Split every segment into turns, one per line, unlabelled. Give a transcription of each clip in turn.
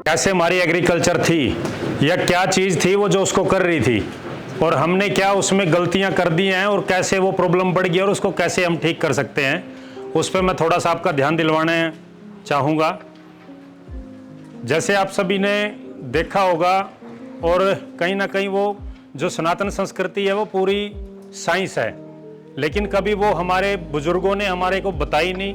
कैसे हमारी एग्रीकल्चर थी या क्या चीज़ थी वो जो उसको कर रही थी, और हमने क्या उसमें गलतियां कर दी हैं और कैसे वो प्रॉब्लम बढ़ गई और उसको कैसे हम ठीक कर सकते हैं, उस पर मैं थोड़ा सा आपका ध्यान दिलवाना चाहूँगा। जैसे आप सभी ने देखा होगा, और कहीं ना कहीं वो जो सनातन संस्कृति है वो पूरी साइंस है, लेकिन कभी वो हमारे बुजुर्गों ने हमारे को बताई नहीं,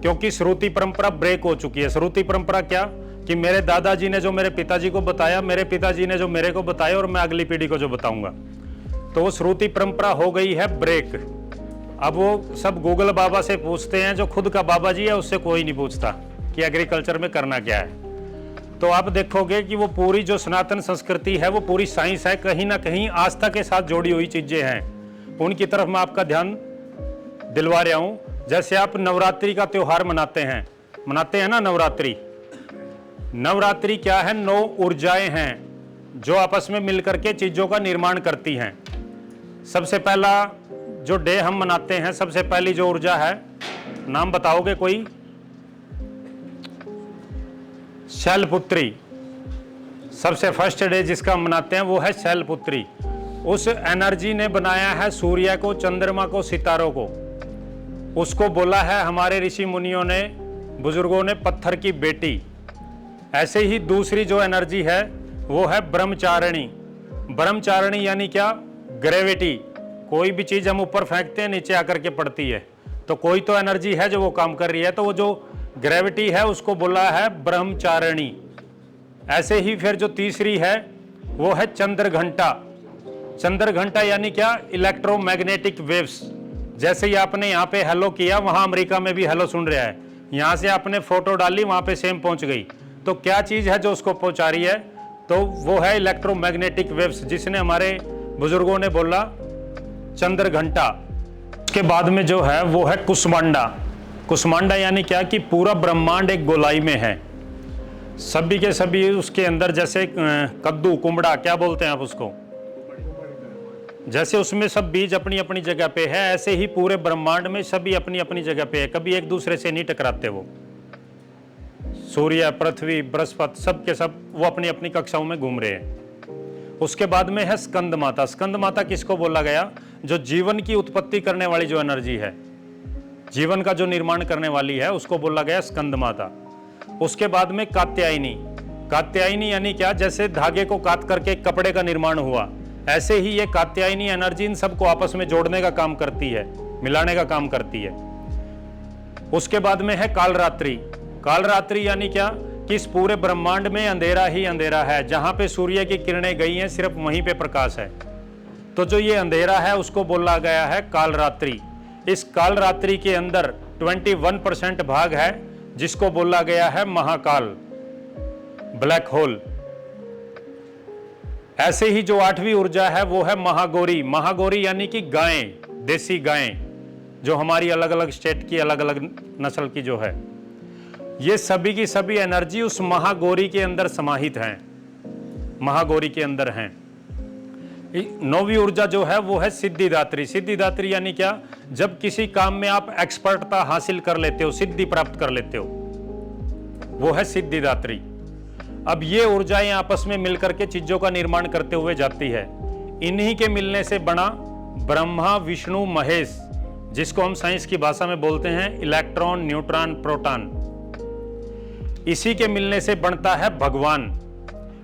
क्योंकि श्रुति परंपरा ब्रेक हो चुकी है। श्रुति परंपरा क्या कि मेरे दादाजी ने जो मेरे पिताजी को बताया, मेरे पिताजी ने जो मेरे को बताया, और मैं अगली पीढ़ी को जो बताऊंगा, तो वो श्रुति परंपरा हो गई है ब्रेक। अब वो सब गूगल बाबा से पूछते हैं, जो खुद का बाबा जी है उससे कोई नहीं पूछता कि एग्रीकल्चर में करना क्या है। तो आप देखोगे कि वो पूरी जो सनातन संस्कृति है वो पूरी साइंस है, कहीं ना कहीं आस्था के साथ जोड़ी हुई चीजें हैं, उनकी तरफ मैं आपका ध्यान दिलवा रहा हूं। जैसे आप नवरात्रि का त्योहार मनाते हैं ना, नवरात्रि। नवरात्रि क्या है? 9 ऊर्जाएं हैं जो आपस में मिलकर के चीजों का निर्माण करती हैं। सबसे पहला जो डे हम मनाते हैं, सबसे पहली जो ऊर्जा है, नाम बताओगे कोई? शैलपुत्री। सबसे फर्स्ट डे जिसका मनाते हैं वो है शैलपुत्री। उस एनर्जी ने बनाया है सूर्य को, चंद्रमा को, सितारों को। उसको बोला है हमारे ऋषि मुनियों ने, बुजुर्गों ने, पत्थर की बेटी। ऐसे ही दूसरी जो एनर्जी है वो है ब्रह्मचारिणी। ब्रह्मचारिणी यानी क्या? ग्रेविटी। कोई भी चीज हम ऊपर फेंकते हैं नीचे आकर के पड़ती है, तो कोई तो एनर्जी है जो वो काम कर रही है, तो वो जो ग्रेविटी है उसको बोला है ब्रह्मचारिणी। ऐसे ही फिर जो तीसरी है वो है चंद्र घंटा। चंद्र घंटा यानी क्या? Electromagnetic waves. जैसे ही आपने यहाँ पे हेलो किया, वहां अमेरिका में भी हेलो सुन रहा है। यहाँ से आपने फोटो डाली, वहां पे सेम पहुंच गई। तो क्या चीज है जो उसको पहुंचा रही है? तो वो है इलेक्ट्रोमैग्नेटिक वेव्स, जिसने हमारे बुजुर्गों ने बोला चंद्र घंटा। उसके बाद में जो है वो है कुष्मांडा। कुष्मांडा यानी क्या कि पूरा ब्रह्मांड एक गोलाई में है, सभी के सभी उसके अंदर। जैसे कद्दू, कुमड़ा, क्या बोलते हैं आप उसको, जैसे उसमें सब बीज अपनी अपनी जगह पे है, ऐसे ही पूरे ब्रह्मांड में सभी अपनी अपनी जगह पे है, कभी एक दूसरे से नहीं टकराते। वो सूर्य, पृथ्वी, बृहस्पति, सब के सब वो अपनी अपनी कक्षाओं में घूम रहे हैं। उसके बाद में है स्कंद माता। स्कंद माता किसको बोला गया? जो जीवन की उत्पत्ति करने वाली जो एनर्जी है, जीवन का जो निर्माण करने वाली है, उसको बोला गया स्कंद माता। उसके बाद में कात्यायनी। कात्यायनी यानी क्या? जैसे धागे को काट करके कपड़े का निर्माण हुआ, ऐसे ही ये कात्यायनी एनर्जी इन सबको आपस में जोड़ने का काम करती है, मिलाने का काम करती है। उसके बाद में है कालरात्रि। कालरात्रि यानी क्या कि इस पूरे ब्रह्मांड में अंधेरा ही अंधेरा है, जहां पे सूर्य की किरणें गई हैं सिर्फ वहीं पे प्रकाश है। तो जो ये अंधेरा है उसको बोला गया है कालरात्रि। इस कालरात्रि के अंदर 21% भाग है जिसको बोला गया है महाकाल, ब्लैक होल। ऐसे ही जो 8वीं ऊर्जा है वो है महागौरी। महागौरी यानी कि गायें, देसी गायें, जो हमारी अलग अलग स्टेट की अलग अलग नस्ल की जो है, ये सभी की सभी एनर्जी उस महागौरी के अंदर समाहित हैं, महागौरी के अंदर हैं। 9वीं ऊर्जा जो है वो है सिद्धिदात्री। सिद्धिदात्री यानी क्या? जब किसी काम में आप एक्सपर्टता हासिल कर लेते हो, सिद्धि प्राप्त कर लेते हो, वो है सिद्धिदात्री। अब ये ऊर्जाएं आपस में मिलकर के चीजों का निर्माण करते हुए जाती है। इन्हीं के मिलने से बना ब्रह्मा, विष्णु, महेश, जिसको हम साइंस की भाषा में बोलते हैं इलेक्ट्रॉन, न्यूट्रॉन, प्रोटॉन। इसी के मिलने से बनता है भगवान।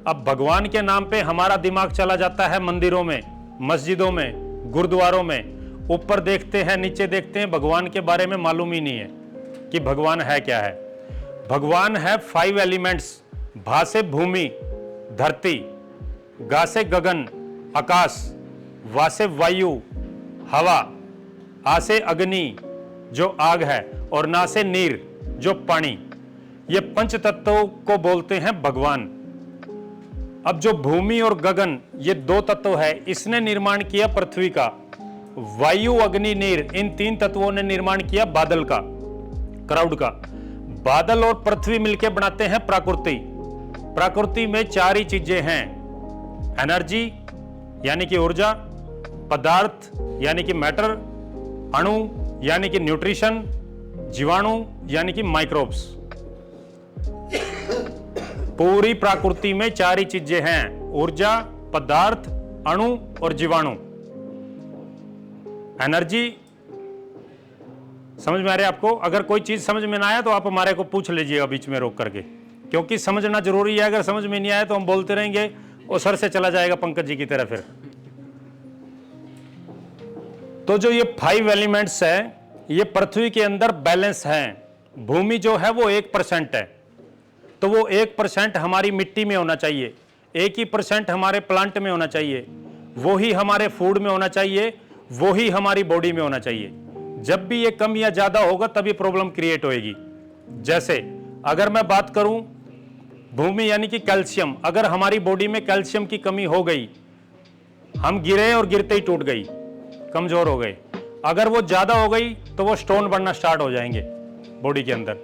अब भगवान के नाम पे हमारा दिमाग चला जाता है मंदिरों में, मस्जिदों में, गुरुद्वारों में। ऊपर देखते हैं, नीचे देखते हैं, भगवान के बारे में मालूम ही नहीं है कि भगवान है क्या है। भगवान है 5 एलिमेंट्स। भा से भूमि, धरती, गा से गगन, आकाश, वा से वायु, हवा, आ से अग्नि जो आग है, और ना से नीर जो पानी। ये 5 तत्वों को बोलते हैं भगवान। अब जो भूमि और गगन, ये 2 तत्व है, इसने निर्माण किया पृथ्वी का। वायु, अग्नि, नीर, इन 3 तत्वों ने निर्माण किया बादल का, क्राउड का। बादल और पृथ्वी मिलकर बनाते हैं प्रकृति। प्रकृति में 4 ही चीजें हैं, एनर्जी यानी कि ऊर्जा, पदार्थ यानी कि मैटर, अणु यानी कि न्यूट्रिशन, जीवाणु यानी कि माइक्रोब्स। पूरी प्रकृति में चार ही चीजें हैं, ऊर्जा, पदार्थ, अणु और जीवाणु। एनर्जी समझ में आ रहा है आपको? अगर कोई चीज समझ में ना आया तो आप हमारे को पूछ लीजिएगा बीच में रोक करके, क्योंकि समझना जरूरी है। अगर समझ में नहीं आया तो हम बोलते रहेंगे और सर से चला जाएगा पंकज जी की तरह फिर। तो जो ये 5 एलिमेंट्स है, ये पृथ्वी के अंदर बैलेंस हैं। भूमि जो है वो 1% है, तो वो 1% हमारी मिट्टी में होना चाहिए, 1% हमारे प्लांट में होना चाहिए, वो ही हमारे फूड में होना चाहिए, वो ही हमारी बॉडी में होना चाहिए। जब भी ये कम या ज्यादा होगा तभी प्रॉब्लम क्रिएट होएगी। जैसे अगर मैं बात करूं भूमि यानी कि कैल्शियम, अगर हमारी बॉडी में कैल्शियम की कमी हो गई, हम गिरे और गिरते ही टूट गई, कमजोर हो गए। अगर वो ज्यादा हो गई तो वो स्टोन बनना स्टार्ट हो जाएंगे बॉडी के अंदर।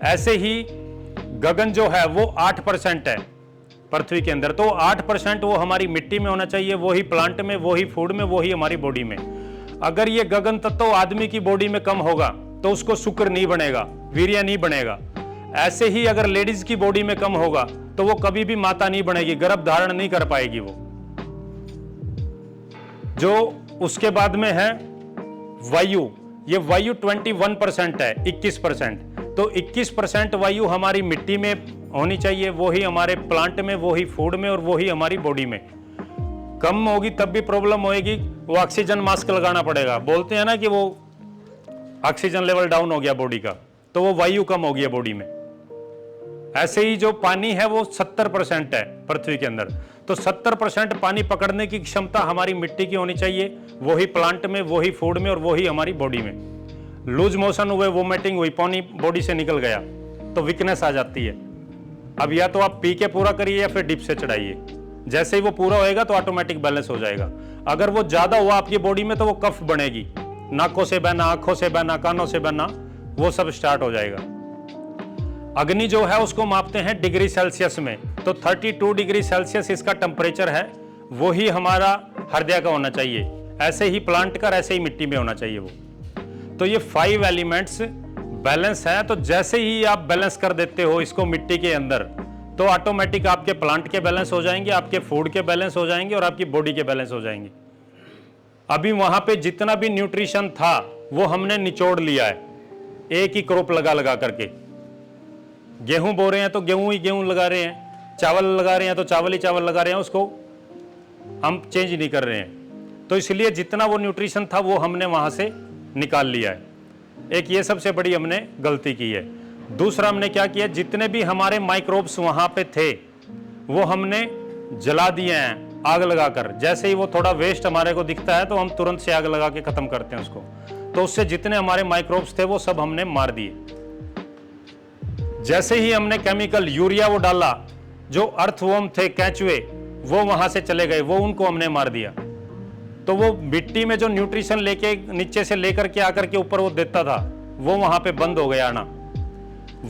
ऐसे ही गगन जो है वो 8% है पृथ्वी के अंदर, तो 8% वो हमारी मिट्टी में होना चाहिए, वो ही प्लांट में, वो ही फूड में, वो ही हमारी बॉडी में। अगर ये गगन तत्व आदमी की बॉडी में कम होगा तो उसको शुक्र नहीं बनेगा, वीर्य नहीं बनेगा। ऐसे ही अगर लेडीज की बॉडी में कम होगा तो वो कभी भी माता नहीं बनेगी, गर्भ धारण नहीं कर पाएगी वो। जो उसके बाद में है वायु, ये वायु 21% है, 21%। तो 21% वायु हमारी मिट्टी में होनी चाहिए, वो ही हमारे प्लांट में, वो ही फूड में और वो ही हमारी बॉडी में। कम होगी तब भी प्रॉब्लम होएगी, वो ऑक्सीजन मास्क लगाना पड़ेगा। बोलते हैं ना कि वो ऑक्सीजन लेवल डाउन हो गया बॉडी का, तो वो वायु कम हो गई है बॉडी में। ऐसे ही जो पानी है वो 70% है पृथ्वी के अंदर, तो 70% पानी पकड़ने की क्षमता हमारी मिट्टी की होनी चाहिए, वो ही प्लांट में, वो ही फूड में और वो ही हमारी बॉडी में। लूज मोशन हुए, वोमिटिंग हुई, पानी बॉडी से निकल गया तो वीकनेस आ जाती है। अब या तो आप पी के पूरा करिए या फिर डिप से चढ़ाइए। जैसे ही वो पूरा होएगा तो ऑटोमेटिक बैलेंस हो जाएगा। अगर वो ज्यादा हुआ आपकी बॉडी में तो वो कफ बनेगी, नाकों से बहना, आंखों से बहना, कानों से बहना, वो सब स्टार्ट हो जाएगा। अग्नि जो है उसको मापते हैं डिग्री सेल्सियस में, तो 32 डिग्री सेल्सियस इसका टेम्परेचर है, वो ही हमारा हृदय का होना चाहिए। ऐसे ही प्लांट का, ऐसे ही मिट्टी में होना चाहिए वो। तो ये 5 एलिमेंट्स बैलेंस है। तो जैसे ही आप बैलेंस कर देते हो इसको मिट्टी के अंदर, तो ऑटोमेटिक आपके प्लांट के बैलेंस हो जाएंगे, आपके फूड के बैलेंस हो जाएंगे और आपकी बॉडी के बैलेंस हो जाएंगे। अभी वहां पे जितना भी न्यूट्रिशन था वो हमने निचोड़ लिया है, एक ही क्रॉप लगा लगा करके। गेहूं बो रहे हैं तो गेहूं ही गेहूं लगा रहे हैं, चावल लगा रहे हैं तो चावल ही चावल लगा रहे हैं, उसको हम चेंज नहीं कर रहे हैं। तो इसलिए जितना वो न्यूट्रिशन था वो हमने वहां से निकाल लिया है। एक ये सबसे बड़ी हमने गलती की है। दूसरा हमने क्या किया, जितने भी हमारे माइक्रोब्स वहां पे थे वो हमने जला दिए हैं आग लगाकर। जैसे ही वो थोड़ा वेस्ट हमारे को दिखता है तो हम तुरंत से आग लगा के खत्म करते हैं उसको। तो उससे जितने हमारे माइक्रोब्स थे वो सब हमने मार दिए। जैसे ही हमने केमिकल यूरिया वो डाला, जो अर्थवर्म थे, केंचुए, वो वहां से चले गए, वो उनको हमने मार दिया। तो वो मिट्टी में जो न्यूट्रिशन लेके नीचे से लेकर के आकर के ऊपर वो देता था वो वहां पे बंद हो गया आना।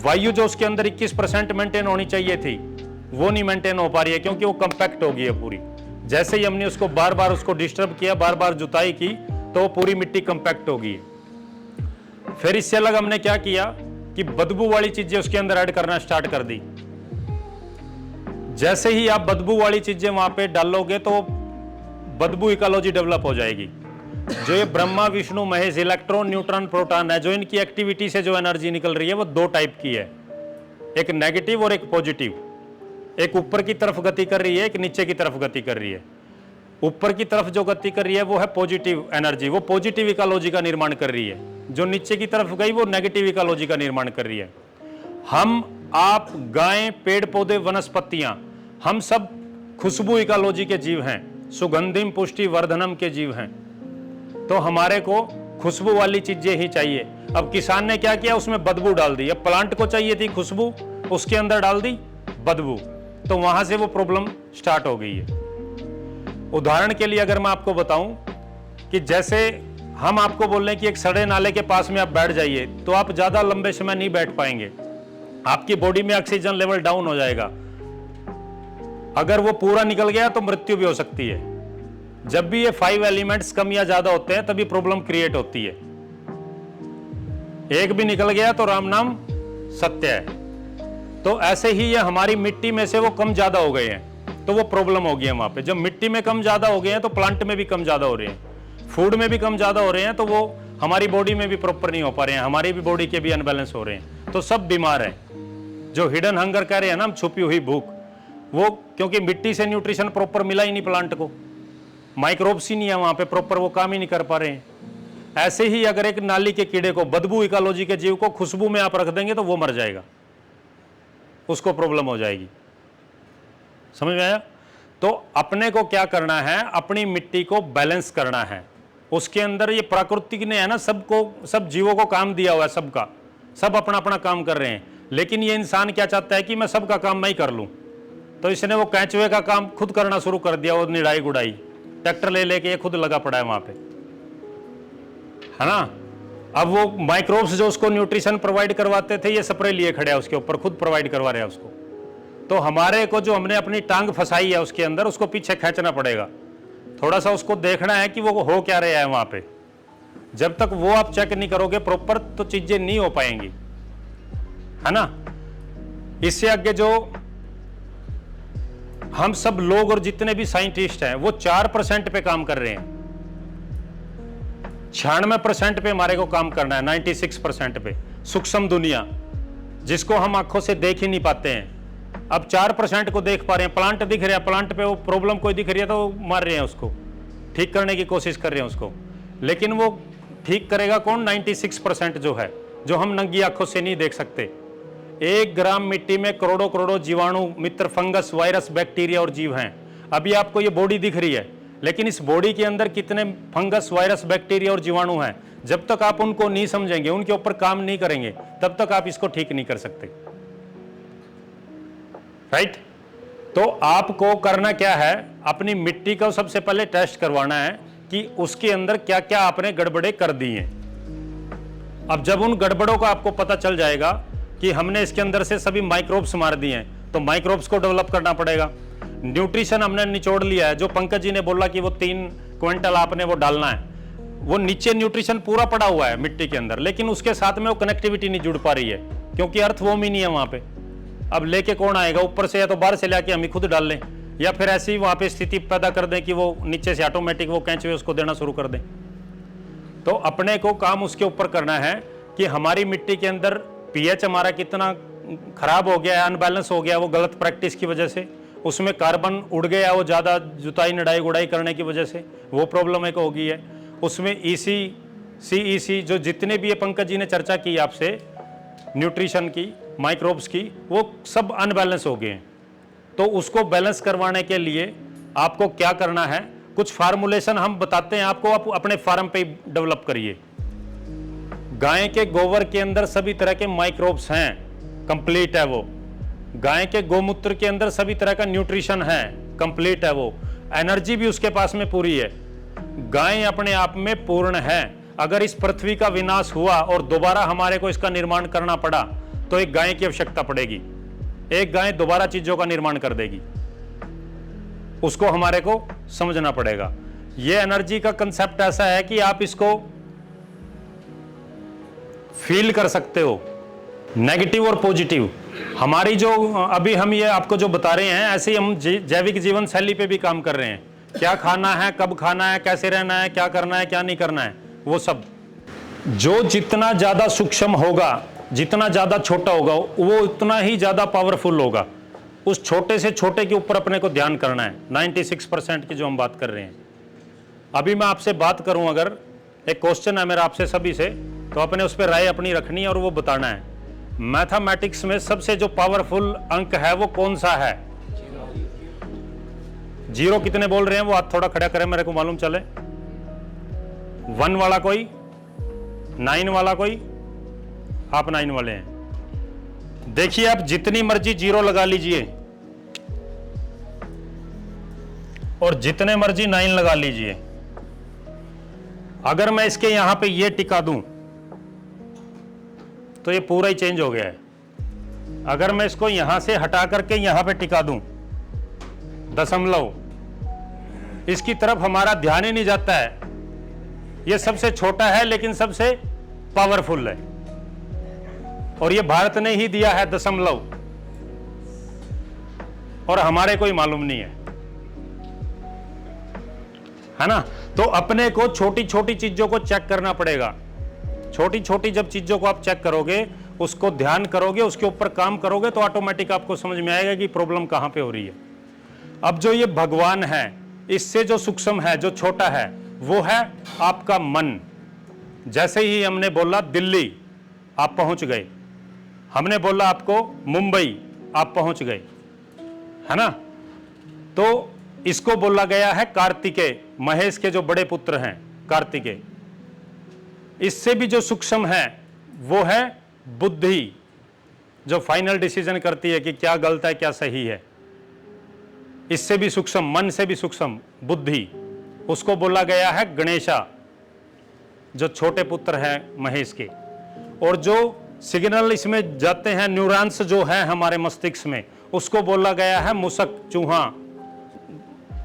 वायु जो उसके अंदर 21% मेंटेन होनी चाहिए थी वो नहीं मेंटेन हो पा रही है, क्योंकि वो कंपैक्ट हो गई है पूरी। जैसे ही हमने उसको बार बार उसको डिस्टर्ब किया, बार बार जुताई की, तो वो पूरी मिट्टी कंपैक्ट हो गई। फिर इससे अलग हमने क्या किया कि बदबू वाली चीजें उसके अंदर ऐड करना स्टार्ट कर दी। जैसे ही आप बदबू वाली चीजें वहां पे डालोगे तो बदबू इकोलॉजी डेवलप हो जाएगी। जो ये Brahma Vishnu Mahesh electron neutron proton है, जो इनकी एक्टिविटी से जो एनर्जी निकल रही है वो 2 टाइप की है, एक नेगेटिव और एक पॉजिटिव। एक ऊपर की तरफ गति कर रही है, एक नीचे की तरफ गति कर रही है। ऊपर की तरफ जो गति कर रही है वो है पॉजिटिव एनर्जी, वो पॉजिटिव इकोलॉजी का निर्माण कर रही है। जो नीचे की तरफ गई वो नेगेटिव इकोलॉजी का निर्माण कर रही है। हम, आप, गायें, पेड़ पौधे, वनस्पतियां, हम सब खुशबू इकोलॉजी के जीव हैं, सुगंधिम पुष्टि वर्धनम के जीव हैं। तो हमारे को खुशबू वाली चीजें ही चाहिए। अब किसान ने क्या किया, उसमें बदबू डाल दी। अब प्लांट को चाहिए थी खुशबू, उसके अंदर डाल दी बदबू, तो वहां से वो प्रॉब्लम स्टार्ट हो गई है। उदाहरण के लिए अगर मैं आपको बताऊं कि जैसे हम आपको बोल रहे हैं कि एक सड़े नाले के पास में आप बैठ जाइए, तो आप ज्यादा लंबे समय नहीं बैठ पाएंगे, आपकी बॉडी में ऑक्सीजन लेवल डाउन हो जाएगा। अगर वो पूरा निकल गया तो मृत्यु भी हो सकती है। जब भी ये 5 एलिमेंट्स कम या ज्यादा होते हैं तभी प्रॉब्लम क्रिएट होती है। एक भी निकल गया तो राम नाम सत्य है। तो ऐसे ही ये हमारी मिट्टी में से वो कम ज्यादा हो गए हैं, तो वो प्रॉब्लम हो गई है वहां पे। जब मिट्टी में कम ज्यादा हो गए हैं तो प्लांट में भी कम ज्यादा हो रहे हैं, फूड में भी कम ज्यादा हो रहे हैं, तो वो हमारी बॉडी में भी प्रॉपर नहीं हो पा रहे हैं, हमारी भी बॉडी के भी अनबैलेंस हो रहे हैं, तो सब बीमार है। जो हिडन हंगर कह रहे हैं ना, छुपी हुई भूख, वो क्योंकि मिट्टी से न्यूट्रिशन प्रॉपर मिला ही नहीं प्लांट को, माइक्रोब्स ही नहीं है वहां पे प्रॉपर, वो काम ही नहीं कर पा रहे हैं। ऐसे ही अगर एक नाली के कीड़े को, बदबू इकोलॉजी के जीव को खुशबू में आप रख देंगे तो वो मर जाएगा, उसको प्रॉब्लम हो जाएगी। समझ में आया? तो अपने को क्या करना है, अपनी मिट्टी को बैलेंस करना है। उसके अंदर ये प्राकृतिक ने है ना, सबको, सब जीवों को काम दिया हुआ है, सबका, सब अपना अपना काम कर रहे हैं, लेकिन ये इंसान क्या चाहता है कि मैं सबका काम मैं ही कर लूं। तो इसने वो कैंचुए का काम खुद करना शुरू कर दिया, वो निराई गुड़ाई ट्रैक्टर ले लेके ये खुद लगा पड़ा है वहां पे, है ना। अब वो माइक्रोब्स जो उसको न्यूट्रिशन प्रोवाइड करवाते थे, ये स्प्रे लिए खड़े हैं उसके ऊपर, खुद प्रोवाइड करवा रहे हैं उसको। तो हमारे को जो हमने अपनी टांग फंसाई है उसके अंदर, उसको पीछे खींचना पड़ेगा, थोड़ा सा उसको देखना है कि वो हो क्या रहा है वहां पे। जब तक वो आप चेक नहीं करोगे प्रॉपर, तो चीजें नहीं हो पाएंगी, है ना। इससे आगे जो हम सब लोग और जितने भी साइंटिस्ट हैं, वो 4% पे काम कर रहे हैं, 96% पे हमारे को काम करना है, 96% पे सूक्ष्म दुनिया, जिसको हम आंखों से देख ही नहीं पाते हैं। अब 4% को देख पा रहे हैं, प्लांट दिख रहा है, प्लांट पे वो प्रॉब्लम कोई दिख रही है तो मार रहे हैं उसको, ठीक करने की कोशिश कर रहे हैं उसको, लेकिन वो ठीक करेगा कौन? 96% जो है, जो हम नंगी आंखों से नहीं देख सकते। 1 ग्राम मिट्टी में करोड़ों करोड़ों जीवाणु, मित्र, फंगस, वायरस, बैक्टीरिया और जीव हैं। अभी आपको ये बॉडी दिख रही है, लेकिन इस बॉडी के अंदर कितने फंगस, वायरस, बैक्टीरिया और जीवाणु हैं, जब तक आप उनको नहीं समझेंगे, उनके ऊपर काम नहीं करेंगे, तब तक आप इसको ठीक नहीं कर सकते। राइट? तो आपको करना क्या है, अपनी मिट्टी को सबसे पहले टेस्ट करवाना है कि उसके अंदर क्या क्या आपने गड़बड़े कर दी हैं। अब जब उन गड़बड़ों का आपको पता चल जाएगा कि हमने इसके अंदर से सभी माइक्रोब्स मार दिए हैं, तो माइक्रोब्स को डेवलप करना पड़ेगा। न्यूट्रिशन हमने निचोड़ लिया है, जो पंकज जी ने बोला कि वो 3 क्विंटल आपने वो डालना है, वो नीचे न्यूट्रिशन पूरा पड़ा हुआ है मिट्टी के अंदर, लेकिन उसके साथ में वो कनेक्टिविटी नहीं जुड़ पा रही है, क्योंकि अर्थ वो ही नहीं है वहां पे। अब लेके कौन आएगा ऊपर से, या तो बाहर से लाके हम ही खुद डाल लें, या फिर ऐसी ही वहां पे स्थिति पैदा कर दें कि वो नीचे से ऑटोमेटिक वो कैंचुए उसको देना शुरू कर दें। तो अपने को काम उसके ऊपर करना है कि हमारी मिट्टी के अंदर पीएच हमारा कितना खराब हो गया है, अनबैलेंस हो गया, वो गलत प्रैक्टिस की वजह से, उसमें कार्बन उड़ गया, वो ज़्यादा जुताई निडाई गुड़ाई करने की वजह से वो प्रॉब्लम एक होगी है। उसमें ईसी, सीईसी, जो जितने भी ये पंकज जी ने चर्चा की आपसे, न्यूट्रिशन की, माइक्रोब्स की, वो सब अनबैलेंस हो गए हैं। तो उसको बैलेंस करवाने के लिए आपको क्या करना है, कुछ फार्मूलेशन हम बताते हैं आपको, आप अपने फार्म पे डेवलप करिए। गाय के गोबर के अंदर सभी तरह के माइक्रोब्स हैं, कंप्लीट है वो। गाय के गोमूत्र के अंदर सभी तरह का न्यूट्रिशन है, कंप्लीट है वो। एनर्जी भी उसके पास में पूरी है। गाय अपने आप में पूर्ण है। अगर इस पृथ्वी का विनाश हुआ और दोबारा हमारे को इसका निर्माण करना पड़ा, तो एक गाय की आवश्यकता पड़ेगी। एक गाय दोबारा चीजों का निर्माण कर देगी, उसको हमारे को समझना पड़ेगा। यह एनर्जी का कंसेप्ट ऐसा है कि आप इसको फील कर सकते हो, नेगेटिव और पॉजिटिव। हमारी जो अभी हम ये आपको जो बता रहे हैं, ऐसे ही हम जैविक जीवन शैली पे भी काम कर रहे हैं। क्या खाना है, कब खाना है, कैसे रहना है, क्या करना है, क्या नहीं करना है, वो सब जो जितना ज्यादा सूक्ष्म होगा, जितना ज्यादा छोटा होगा, वो उतना ही ज्यादा पावरफुल होगा। उस छोटे से छोटे के ऊपर अपने को ध्यान करना है। 96% की जो हम बात कर रहे हैं, अभी मैं आपसे बात करूं, अगर एक क्वेश्चन है मेरा आपसे सभी से, तो अपने उस पर राय अपनी रखनी है और वो बताना है। मैथमेटिक्स में सबसे जो पावरफुल अंक है वो कौन सा है? 0 कितने बोल रहे हैं? वो हाथ थोड़ा खड़ा करें, मेरे को मालूम चले। 1 वाला कोई, 9 वाला कोई? आप 9 वाले हैं। देखिए, आप जितनी मर्जी 0 लगा लीजिए और जितने मर्जी 9 लगा लीजिए। अगर मैं इसके यहां पे ये टिका दूं तो ये पूरा ही चेंज हो गया है। अगर मैं इसको यहां से हटा करके यहां पे टिका दूं, दशमलव, इसकी तरफ हमारा ध्यान ही नहीं जाता है। ये सबसे छोटा है लेकिन सबसे पावरफुल है, और ये भारत ने ही दिया है दशमलव। और हमारे कोई मालूम नहीं है ना। तो अपने को छोटी छोटी चीजों को चेक करना पड़ेगा। छोटी छोटी जब चीजों को आप चेक करोगे, उसको ध्यान करोगे, उसके ऊपर काम करोगे, तो ऑटोमेटिक आपको समझ में आएगा कि प्रॉब्लम कहां पे हो रही है। अब जो ये भगवान है, इससे जो सूक्ष्म है, जो छोटा है, वो है आपका मन। जैसे ही हमने बोला दिल्ली, आप पहुंच गए। हमने बोला आपको मुंबई, आप पहुंच गए, है ना। तो इसको बोला गया है कार्तिकेय, महेश के जो बड़े पुत्र हैं कार्तिकेय। इससे भी जो सूक्ष्म है वो है बुद्धि, जो फाइनल डिसीजन करती है कि क्या गलत है क्या सही है। इससे भी सूक्ष्म, मन से भी सूक्ष्म बुद्धि, उसको बोला गया है गणेशा, जो छोटे पुत्र हैं महेश के। और जो सिग्नल इसमें जाते हैं, न्यूरॉन्स जो है हमारे मस्तिष्क में, उसको बोला गया है मूषक, चूहा,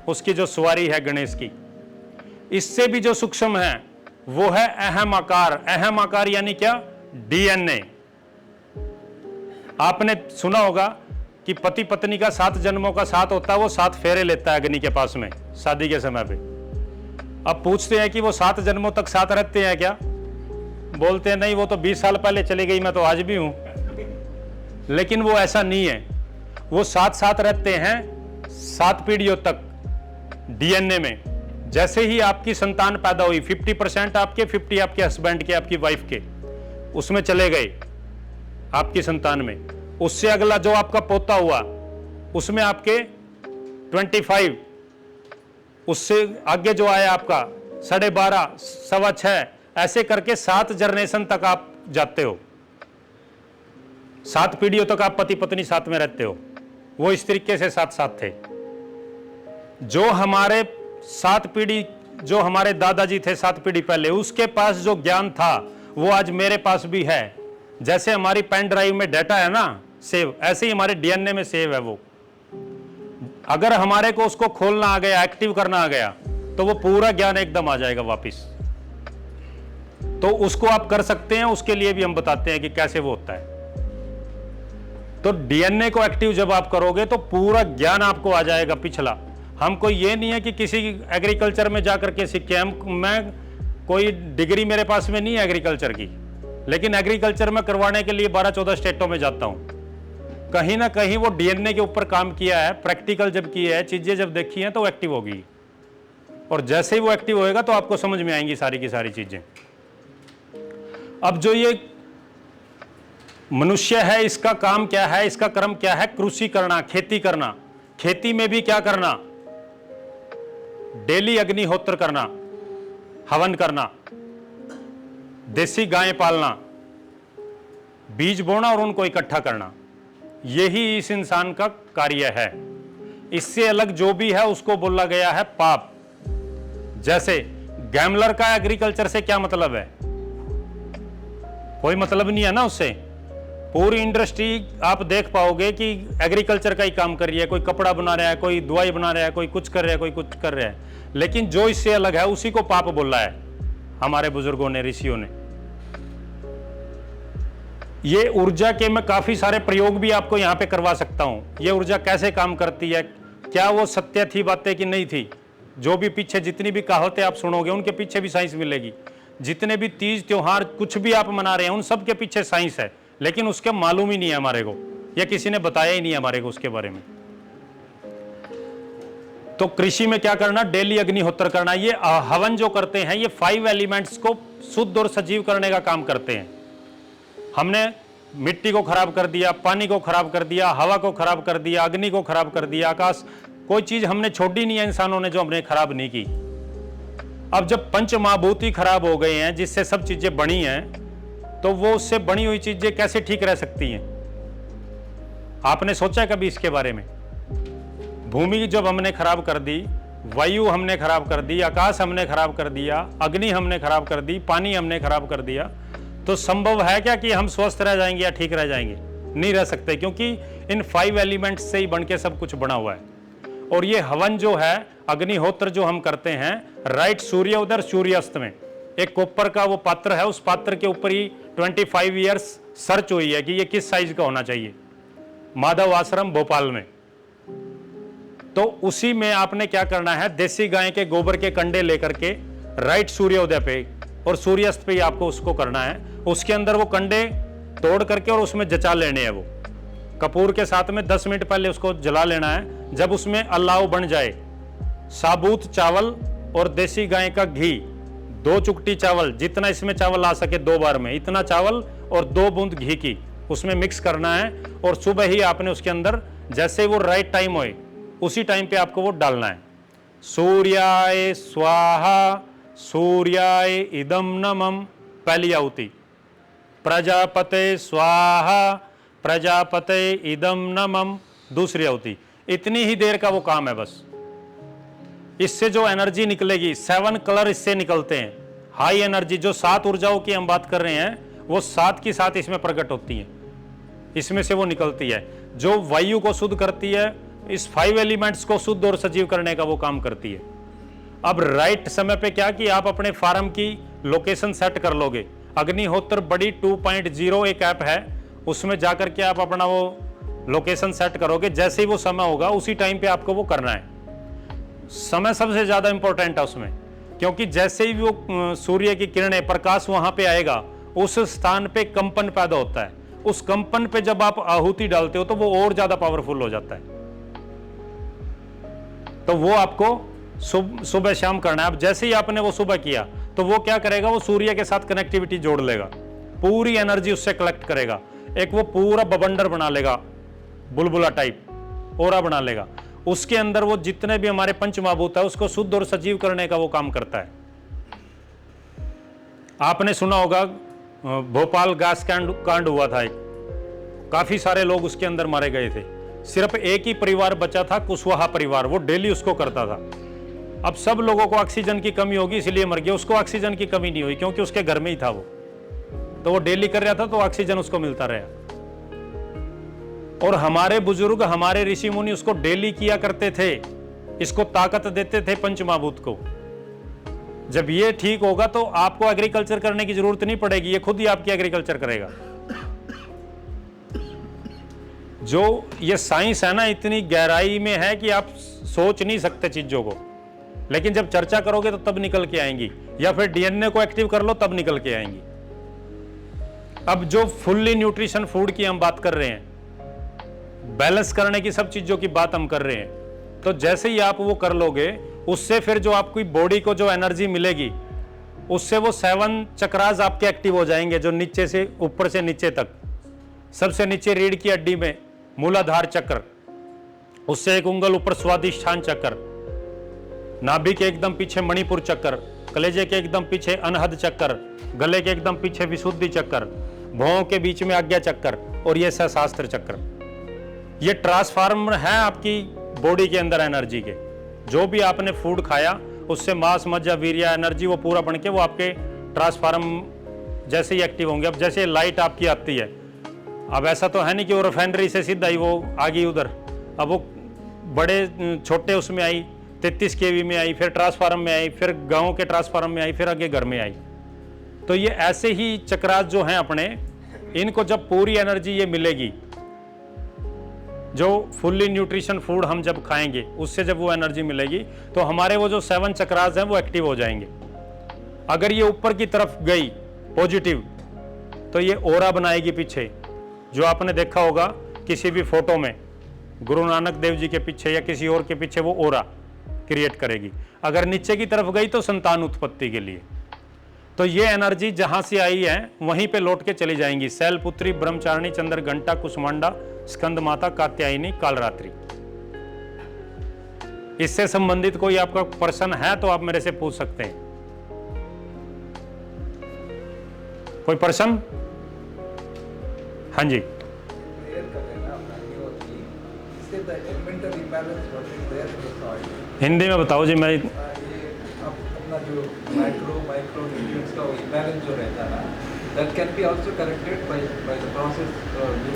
उसकी जो सवारी है गणेश की। इससे भी जो सूक्ष्म है वो है अहम आकार। अहम आकार यानी क्या? डीएनए। आपने सुना होगा कि पति पत्नी का 7 जन्मों का साथ होता है, वो 7 फेरे लेता है अग्नि के पास में शादी के समय पे। अब पूछते हैं कि वो 7 जन्मों तक साथ रहते हैं क्या? बोलते हैं नहीं, वो तो 20 साल पहले चली गई, मैं तो आज भी हूं। लेकिन वो ऐसा नहीं है, वो साथ साथ रहते हैं 7 पीढ़ियों तक डीएनए में। जैसे ही आपकी संतान पैदा हुई, 50% आपके, 50 आपके हस्बैंड के, आपकी वाइफ के, उसमें चले गए आपकी संतान में। उससे अगला जो आपका पोता हुआ, उसमें आपके 25, उससे आगे जो आया आपका 12.5, 6.25, ऐसे करके 7 जनरेशन तक आप जाते हो। 7 पीढ़ियों तक आप पति पत्नी साथ में रहते हो। वो इस तरीके से साथ साथ थे। जो हमारे 7 पीढ़ी, जो हमारे दादाजी थे 7 पीढ़ी पहले, उसके पास जो ज्ञान था वो आज मेरे पास भी है। जैसे हमारी पेन ड्राइव में डाटा है ना सेव, ऐसे ही हमारे डीएनए में सेव है वो। अगर हमारे को उसको खोलना आ गया, एक्टिव करना आ गया, तो वो पूरा ज्ञान एकदम आ जाएगा वापिस। तो उसको आप कर सकते हैं, उसके लिए भी हम बताते हैं कि कैसे वो होता है। तो डीएनए को एक्टिव जब आप करोगे तो पूरा ज्ञान आपको आ जाएगा पिछला। हमको ये नहीं है कि किसी एग्रीकल्चर में जाकर के सीखे, मैं कोई डिग्री मेरे पास में नहीं है एग्रीकल्चर की, लेकिन एग्रीकल्चर में करवाने के लिए 12-14 स्टेटों में जाता हूं। कहीं ना कहीं वो डीएनए के ऊपर काम किया है, प्रैक्टिकल जब किया है, चीजें जब देखी हैं तो एक्टिव होगी। और जैसे ही वो एक्टिव होएगा तो आपको समझ में आएंगी सारी की सारी चीजें। अब जो ये मनुष्य है, इसका काम क्या है, इसका कर्म क्या है? कृषि करना, खेती करना। खेती में भी क्या करना? डेली अग्निहोत्र करना, हवन करना, देसी गायें पालना, बीज बोना और उनको इकट्ठा करना। यही इस इंसान का कार्य है। इससे अलग जो भी है उसको बोला गया है पाप। जैसे गैमलर का एग्रीकल्चर से क्या मतलब है? कोई मतलब नहीं है ना उससे। पूरी इंडस्ट्री आप देख पाओगे कि एग्रीकल्चर का ही काम कर रही है। कोई कपड़ा बना रहा है, कोई दवाई बना रहा है, कोई कुछ कर रहा है, कोई कुछ कर रहा है। लेकिन जो इससे अलग है उसी को पाप बोला है हमारे बुजुर्गों ने, ऋषियों ने। ये ऊर्जा के मैं काफी सारे प्रयोग भी आपको यहां पे करवा सकता हूं। ये ऊर्जा कैसे काम करती है, क्या वो सत्य थी बातें कि नहीं थी। जो भी पीछे जितनी भी कहावतें आप सुनोगे उनके पीछे भी साइंस मिलेगी। जितने भी तीज त्योहार कुछ भी आप मना रहे हैं उन सब के पीछे साइंस है, लेकिन उसके मालूम ही नहीं है हमारे को, या किसी ने बताया ही नहीं है हमारे को उसके बारे में। तो कृषि में क्या करना? डेली अग्निहोत्र करना। ये हवन जो करते हैं ये 5 एलिमेंट्स को शुद्ध और सजीव करने का काम करते हैं। हमने मिट्टी को खराब कर दिया, पानी को खराब कर दिया, हवा को खराब कर दिया, अग्नि को खराब कर दिया, आकाश, कोई चीज हमने छोड़ी नहीं है इंसानों ने जो हमने खराब नहीं की। अब जब पंच महाभूत खराब हो गए हैं, जिससे सब चीजें बनी हैं, तो वो उससे बनी हुई चीजें कैसे ठीक रह सकती हैं? आपने सोचा कभी इसके बारे में? भूमि जब हमने खराब कर दी, वायु हमने खराब कर दी, आकाश हमने खराब कर दिया, अग्नि हमने खराब कर दी, पानी हमने खराब कर दिया, तो संभव है क्या कि हम स्वस्थ रह जाएंगे या ठीक रह जाएंगे? नहीं रह सकते, क्योंकि इन 5 एलिमेंट्स से ही बनके सब कुछ बना हुआ है। और ये हवन जो है, अग्निहोत्र जो हम करते हैं, राइट सूर्योदय सूर्यास्त में, एक कॉपर का वो पात्र है, उस पात्र के ऊपर ही 25 ईयर्स सर्च हुई है कि ये किस साइज का होना चाहिए, माधव आश्रम भोपाल में। तो उसी में आपने क्या करना है, देसी गाय के गोबर के कंडे लेकर के राइट सूर्योदय पे और सूर्यास्त पे ही आपको उसको करना है। उसके अंदर वो कंडे तोड़ करके और उसमें जचा लेने हैं, वो कपूर के साथ में 10 मिनट पहले उसको जला लेना है। जब उसमें अलाव बन जाए, साबुत चावल और देसी गाय का घी, 2 चुटकी चावल, जितना इसमें चावल आ सके 2 बार में, इतना चावल और 2 बूंद घी की उसमें मिक्स करना है। और सुबह ही आपने उसके अंदर जैसे वो राइट टाइम होए उसी टाइम पे आपको वो डालना है। सूर्याय स्वाहा सूर्याय इदम नमः पहली आहुति, प्रजापते स्वाहा प्रजापते इदम नमः दूसरी आहुति। इतनी ही देर का वो काम है बस। इससे जो एनर्जी निकलेगी, 7 कलर इससे निकलते हैं, हाई एनर्जी, जो 7 ऊर्जाओं की हम बात कर रहे हैं वो 7 की 7 इसमें प्रकट होती हैं, इसमें से वो निकलती है। जो वायु को शुद्ध करती है, इस 5 एलिमेंट्स को शुद्ध और सजीव करने का वो काम करती है। अब राइट समय पे क्या कि आप अपने फार्म की लोकेशन सेट कर लोगे। अग्निहोत्र बड़ी 2.0 एक ऐप है, उसमें जाकर के आप अपना वो लोकेशन सेट करोगे। जैसे ही वो समय होगा उसी टाइम पे आपको वो करना है। समय सबसे ज्यादा इंपॉर्टेंट है उसमें, क्योंकि जैसे ही वो सूर्य की किरणें, प्रकाश वहां पे आएगा, उस स्थान पे कंपन पैदा होता है। उस कंपन पे जब आप आहुति डालते हो तो वो और ज्यादा पावरफुल हो जाता है। तो वो आपको सुबह शाम करना है। अब जैसे ही आपने वो सुबह किया तो वो क्या करेगा, वो सूर्य के साथ कनेक्टिविटी जोड़ लेगा, पूरी एनर्जी उससे कलेक्ट करेगा, एक वो पूरा बवंडर बना लेगा, बुलबुला टाइप ओरा बना लेगा। उसके अंदर वो जितने भी हमारे पंच महाभूत है उसको शुद्ध और सजीव करने का वो काम करता है। आपने सुना होगा भोपाल गैस कांड हुआ था एक, काफी सारे लोग उसके अंदर मारे गए थे। सिर्फ एक ही परिवार बचा था, कुशवाहा परिवार, वो डेली उसको करता था। अब सब लोगों को ऑक्सीजन की कमी होगी इसलिए मर गया, उसको ऑक्सीजन की कमी नहीं हुई क्योंकि उसके घर में ही था वो, तो वो डेली कर रहा था तो ऑक्सीजन उसको मिलता रहा। और हमारे बुजुर्ग, हमारे ऋषि मुनि उसको डेली किया करते थे, इसको ताकत देते थे पंच महाभूत को। जब ये ठीक होगा तो आपको एग्रीकल्चर करने की जरूरत नहीं पड़ेगी, ये खुद ही आपकी एग्रीकल्चर करेगा। जो ये साइंस है ना, इतनी गहराई में है कि आप सोच नहीं सकते चीजों को, लेकिन जब चर्चा करोगे तो तब निकल के आएंगी, या फिर डीएनए को एक्टिव कर लो तब निकल के आएंगी। अब जो फुल्ली न्यूट्रिशन फूड की हम बात कर रहे हैं, बैलेंस करने की सब चीजों की बात हम कर रहे हैं, तो जैसे ही आप वो कर लोगे, उससे फिर जो आपकी बॉडी को जो एनर्जी मिलेगी, उससे वो 7 चक्रास आपके एक्टिव हो जाएंगे, जो नीचे से ऊपर से नीचे तक। सबसे नीचे रीढ़ की हड्डी में मूलाधार चक्र, उससे एक उंगल ऊपर स्वादिष्ठान चक्र, नाभि के एकदम पीछे मणिपुर चक्र, कलेजे के एकदम पीछे अनहद चक्र, गले के एकदम पीछे विशुद्धि चक्र, भौं के बीच में आज्ञा चक्र और ये सहस्त्र चक्र। ये ट्रांसफार्मर है आपकी बॉडी के अंदर एनर्जी के। जो भी आपने फूड खाया उससे मांस, मज्जा, वीर्य, एनर्जी वो पूरा बन के वो आपके ट्रांसफार्म जैसे ही एक्टिव होंगे। अब जैसे लाइट आपकी आती है, अब ऐसा तो है नहीं कि वो रिफाइनरी से सीधा ही वो आ गई उधर, अब वो बड़े छोटे उसमें आई, 33 kV में आई, फिर ट्रांसफार्मर में आई, फिर गाँव के ट्रांसफार्मर में आई, फिर आगे घर में आई। तो ये ऐसे ही चक्रास जो हैं अपने, इनको जब पूरी एनर्जी ये मिलेगी, जो फुल्ली न्यूट्रिशन फूड हम जब खाएंगे उससे जब वो एनर्जी मिलेगी, तो हमारे वो जो 7 चक्रास हैं वो एक्टिव हो जाएंगे। अगर ये ऊपर की तरफ गई पॉजिटिव, तो ये ओरा बनाएगी पीछे, जो आपने देखा होगा किसी भी फोटो में, गुरु नानक देव जी के पीछे या किसी और के पीछे वो ओरा क्रिएट करेगी। अगर नीचे की तरफ गई तो संतान उत्पत्ति के लिए। तो ये एनर्जी जहां से आई है वहीं पे लौट के चली जाएंगी। शैलपुत्री, ब्रह्मचारिणी, चंद्र घंटा, कुसमांडा, स्कंद माता, कात्यायनी, कालरात्रि। इससे संबंधित कोई आपका प्रश्न है तो आप मेरे से पूछ सकते हैं। कोई प्रश्न? हाँ जी। हिंदी में बताओ जी। मैं
अपना जो माइक्रो न्यूट्रिएंट्स का इम्बैलेंस जो रहता है ना, that can be also corrected by the process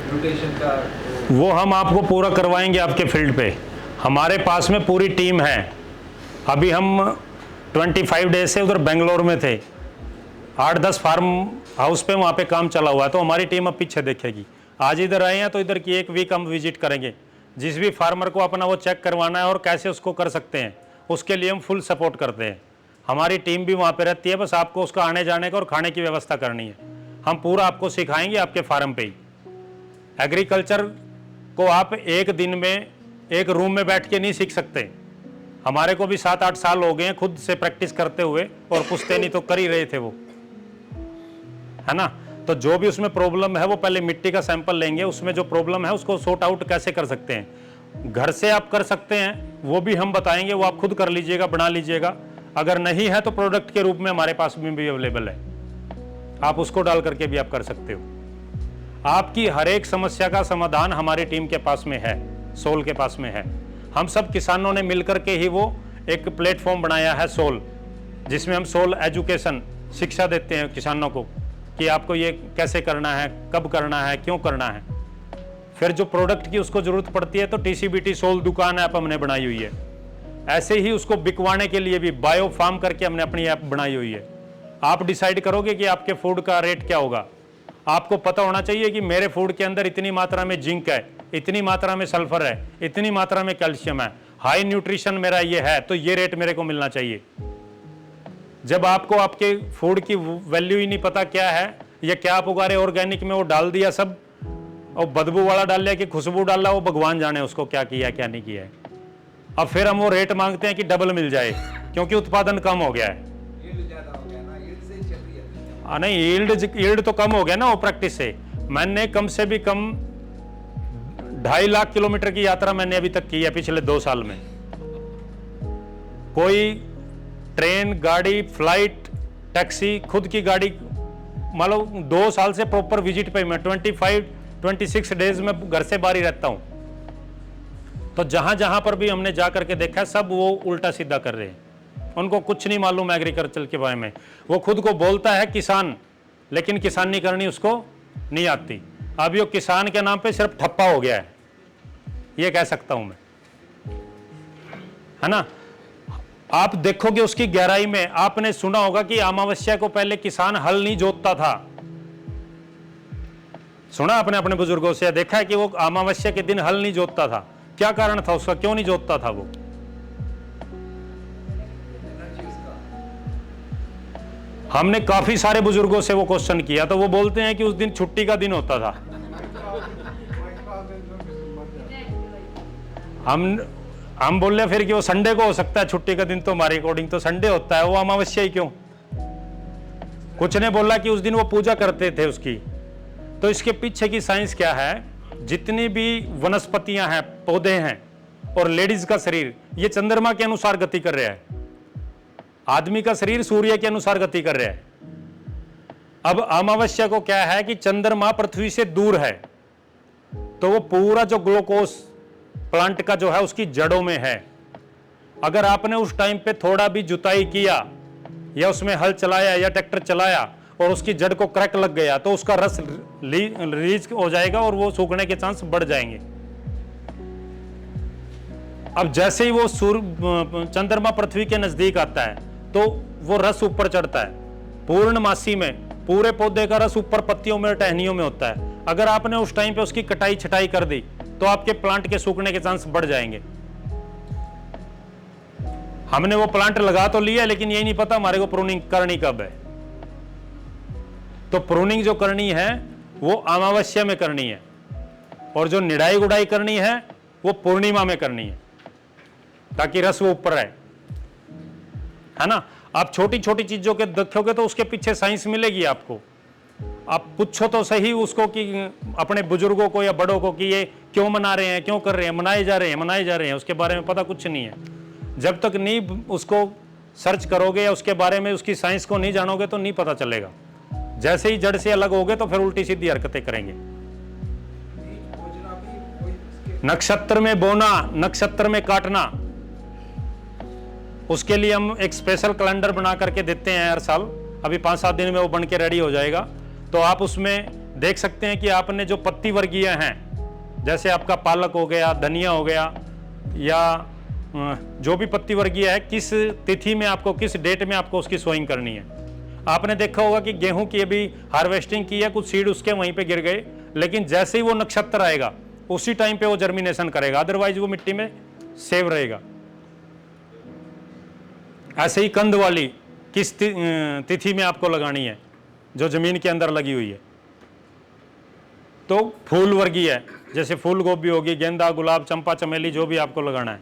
mutation का।
वो हम आपको पूरा करवाएंगे आपके फील्ड पे। हमारे पास में पूरी टीम है। अभी हम 25 डेज से उधर बेंगलोर में थे, 8-10 फार्म हाउस पे वहाँ पे काम चला हुआ है, तो हमारी टीम अब पीछे देखेगी। आज इधर आए हैं तो इधर की एक वीक हम विजिट करेंगे, जिस भी फार्मर को अपना वो चेक करवाना है और कैसे उसको कर सकते हैं, उसके लिए हम फुल सपोर्ट करते हैं। हमारी टीम भी वहाँ पे रहती है, बस आपको उसका आने जाने का और खाने की व्यवस्था करनी है। हम पूरा आपको सिखाएंगे आपके फार्म पे ही। एग्रीकल्चर को आप एक दिन में एक रूम में बैठ के नहीं सीख सकते। हमारे को भी 7-8 साल हो गए हैं खुद से प्रैक्टिस करते हुए, और पुश्तैनी तो कर ही रहे थे वो, है ना। तो जो भी उसमें प्रॉब्लम है वो पहले मिट्टी का सैंपल लेंगे, उसमें जो प्रॉब्लम है उसको सॉर्ट आउट कैसे कर सकते हैं। घर से आप कर सकते हैं वो भी हम बताएंगे, वो आप खुद कर लीजिएगा, बना लीजिएगा। अगर नहीं है तो प्रोडक्ट के रूप में हमारे पास में भी अवेलेबल है, आप उसको डाल करके भी आप कर सकते हो। आपकी हर एक समस्या का समाधान हमारी टीम के पास में है, सोल के पास में है। हम सब किसानों ने मिलकर के ही वो एक प्लेटफॉर्म बनाया है सोल, जिसमें हम सोल एजुकेशन शिक्षा देते हैं किसानों को कि आपको ये कैसे करना है, कब करना है, क्यों करना है। फिर जो प्रोडक्ट की उसको जरूरत पड़ती है तो TCBT सोल दुकान ऐप हमने बनाई हुई है। ऐसे ही उसको बिकवाने के लिए भी बायो फार्म करके हमने अपनी ऐप बनाई हुई है। आप डिसाइड करोगे कि आपके फूड का रेट क्या होगा। आपको पता होना चाहिए कि मेरे फूड के अंदर इतनी मात्रा में जिंक है, इतनी मात्रा में सल्फर है, इतनी मात्रा में कैल्शियम है, हाई न्यूट्रिशन मेरा ये है, तो ये रेट मेरे को मिलना चाहिए। जब आपको आपके फूड की वैल्यू ही नहीं पता क्या है, या क्या आप उगा रहे ऑर्गेनिक में वो डाल दिया सब, और बदबू वाला डाल लिया कि खुशबू डाल रहा, वो भगवान जाने उसको क्या किया क्या नहीं किया है। अब फिर हम वो रेट मांगते हैं कि डबल मिल जाए, क्योंकि उत्पादन कम हो गया है।
Yield ज़्यादा हो गया ना, yield से ही चल रही है।
नहीं, यील्ड तो कम हो गया ना वो प्रैक्टिस से। मैंने कम से भी कम 2.5 लाख किलोमीटर की यात्रा मैंने अभी तक की है पिछले 2 साल में। कोई ट्रेन, गाड़ी, फ्लाइट, टैक्सी, खुद की गाड़ी, मान लो 2 साल से प्रॉपर विजिट पे मैं 25-26 डेज में घर से बाहर ही रहता हूं। तो जहां जहां पर भी हमने जा करके देखा, सब वो उल्टा सीधा कर रहे हैं। उनको कुछ नहीं मालूम एग्रीकल्चर के बारे में। वो खुद को बोलता है किसान, लेकिन किसानी करनी उसको नहीं आती। अब ये किसान के नाम पे सिर्फ ठप्पा हो गया है, ये कह सकता हूं मैं, है ना। आप देखोगे उसकी गहराई में, आपने सुना होगा कि अमावस्या को पहले किसान हल नहीं जोतता था। सुना आपने अपने बुजुर्गों से, देखा है कि वो अमावस्या के दिन हल नहीं जोतता था। क्या कारण था उसका, क्यों नहीं जोतता था वो? हमने काफी सारे बुजुर्गों से वो क्वेश्चन किया, तो वो बोलते हैं कि उस दिन छुट्टी का दिन होता था। हम बोल रहे फिर कि वो संडे को हो सकता है छुट्टी का दिन, तो हमारे अकॉर्डिंग तो संडे होता है, वो अमावस्या ही क्यों? कुछ ने बोला कि उस दिन वो पूजा करते थे उसकी। तो इसके पीछे की साइंस क्या है? जितनी भी वनस्पतियां हैं, पौधे हैं, और लेडीज का शरीर, ये चंद्रमा के अनुसार गति कर रहा है। आदमी का शरीर सूर्य के अनुसार गति कर रहा है। अब अमावस्या को क्या है कि चंद्रमा पृथ्वी से दूर है, तो वो पूरा जो ग्लूकोज प्लांट का जो है उसकी जड़ों में है। अगर आपने उस टाइम पे थोड़ा भी जुताई किया, या उसमें हल चलाया या ट्रैक्टर चलाया, और उसकी जड़ को क्रैक लग गया, तो उसका रस रिलीज हो जाएगा और वो सूखने के चांस बढ़ जाएंगे। अब जैसे ही वो चंद्रमा पृथ्वी के नजदीक आता है, तो वो रस ऊपर चढ़ता है। पूर्णमासी में पूरे पौधे का रस ऊपर पत्तियों में, टहनियों में होता है। अगर आपने उस टाइम पे उसकी कटाई छटाई कर दी, तो आपके प्लांट के सूखने के चांस बढ़ जाएंगे। हमने वो प्लांट लगा तो लिया, लेकिन यही नहीं पता हमारे को प्रूनिंग करनी कब है। तो प्रूनिंग जो करनी है वो अमावस्या में करनी है, और जो निड़ाई गुड़ाई करनी है वो पूर्णिमा में करनी है, ताकि रस वो ऊपर रहे, है ना। आप छोटी छोटी चीजों के देखोगे तो उसके पीछे साइंस मिलेगी आपको। आप पूछो तो सही उसको कि अपने बुजुर्गों को या बड़ों को कि ये क्यों मना रहे हैं, क्यों कर रहे हैं, मनाए जा रहे हैं, उसके बारे में पता कुछ नहीं है। जब तक नहीं उसको सर्च करोगे या उसके बारे में उसकी साइंस को नहीं जानोगे तो नहीं पता चलेगा। जैसे ही जड़ से अलग होगे तो फिर उल्टी सीधी हरकतें करेंगे। नक्षत्र में बोना, नक्षत्र में काटना, उसके लिए हम एक स्पेशल कैलेंडर बना करके देते हैं हर साल। अभी 5-7 दिन में वो बन के रेडी हो जाएगा। तो आप उसमें देख सकते हैं कि आपने जो पत्ती वर्गीय हैं, जैसे आपका पालक हो गया, धनिया हो गया, या जो भी पत्ती वर्गीय है, किस तिथि में आपको, किस डेट में आपको उसकी सोइंग करनी है। आपने देखा होगा कि गेहूं की अभी हार्वेस्टिंग की है, कुछ सीड उसके वहीं पे गिर गए, लेकिन जैसे ही वो नक्षत्र आएगा उसी टाइम पे वो जर्मिनेशन करेगा, अदरवाइज वो मिट्टी में सेव रहेगा। ऐसे ही कंद वाली किस तिथि में आपको लगानी है, जो जमीन के अंदर लगी हुई है। तो फूल वर्गीय है, जैसे फूल गोभी होगी, गेंदा, गुलाब, चंपा, चमेली, जो भी आपको लगाना है,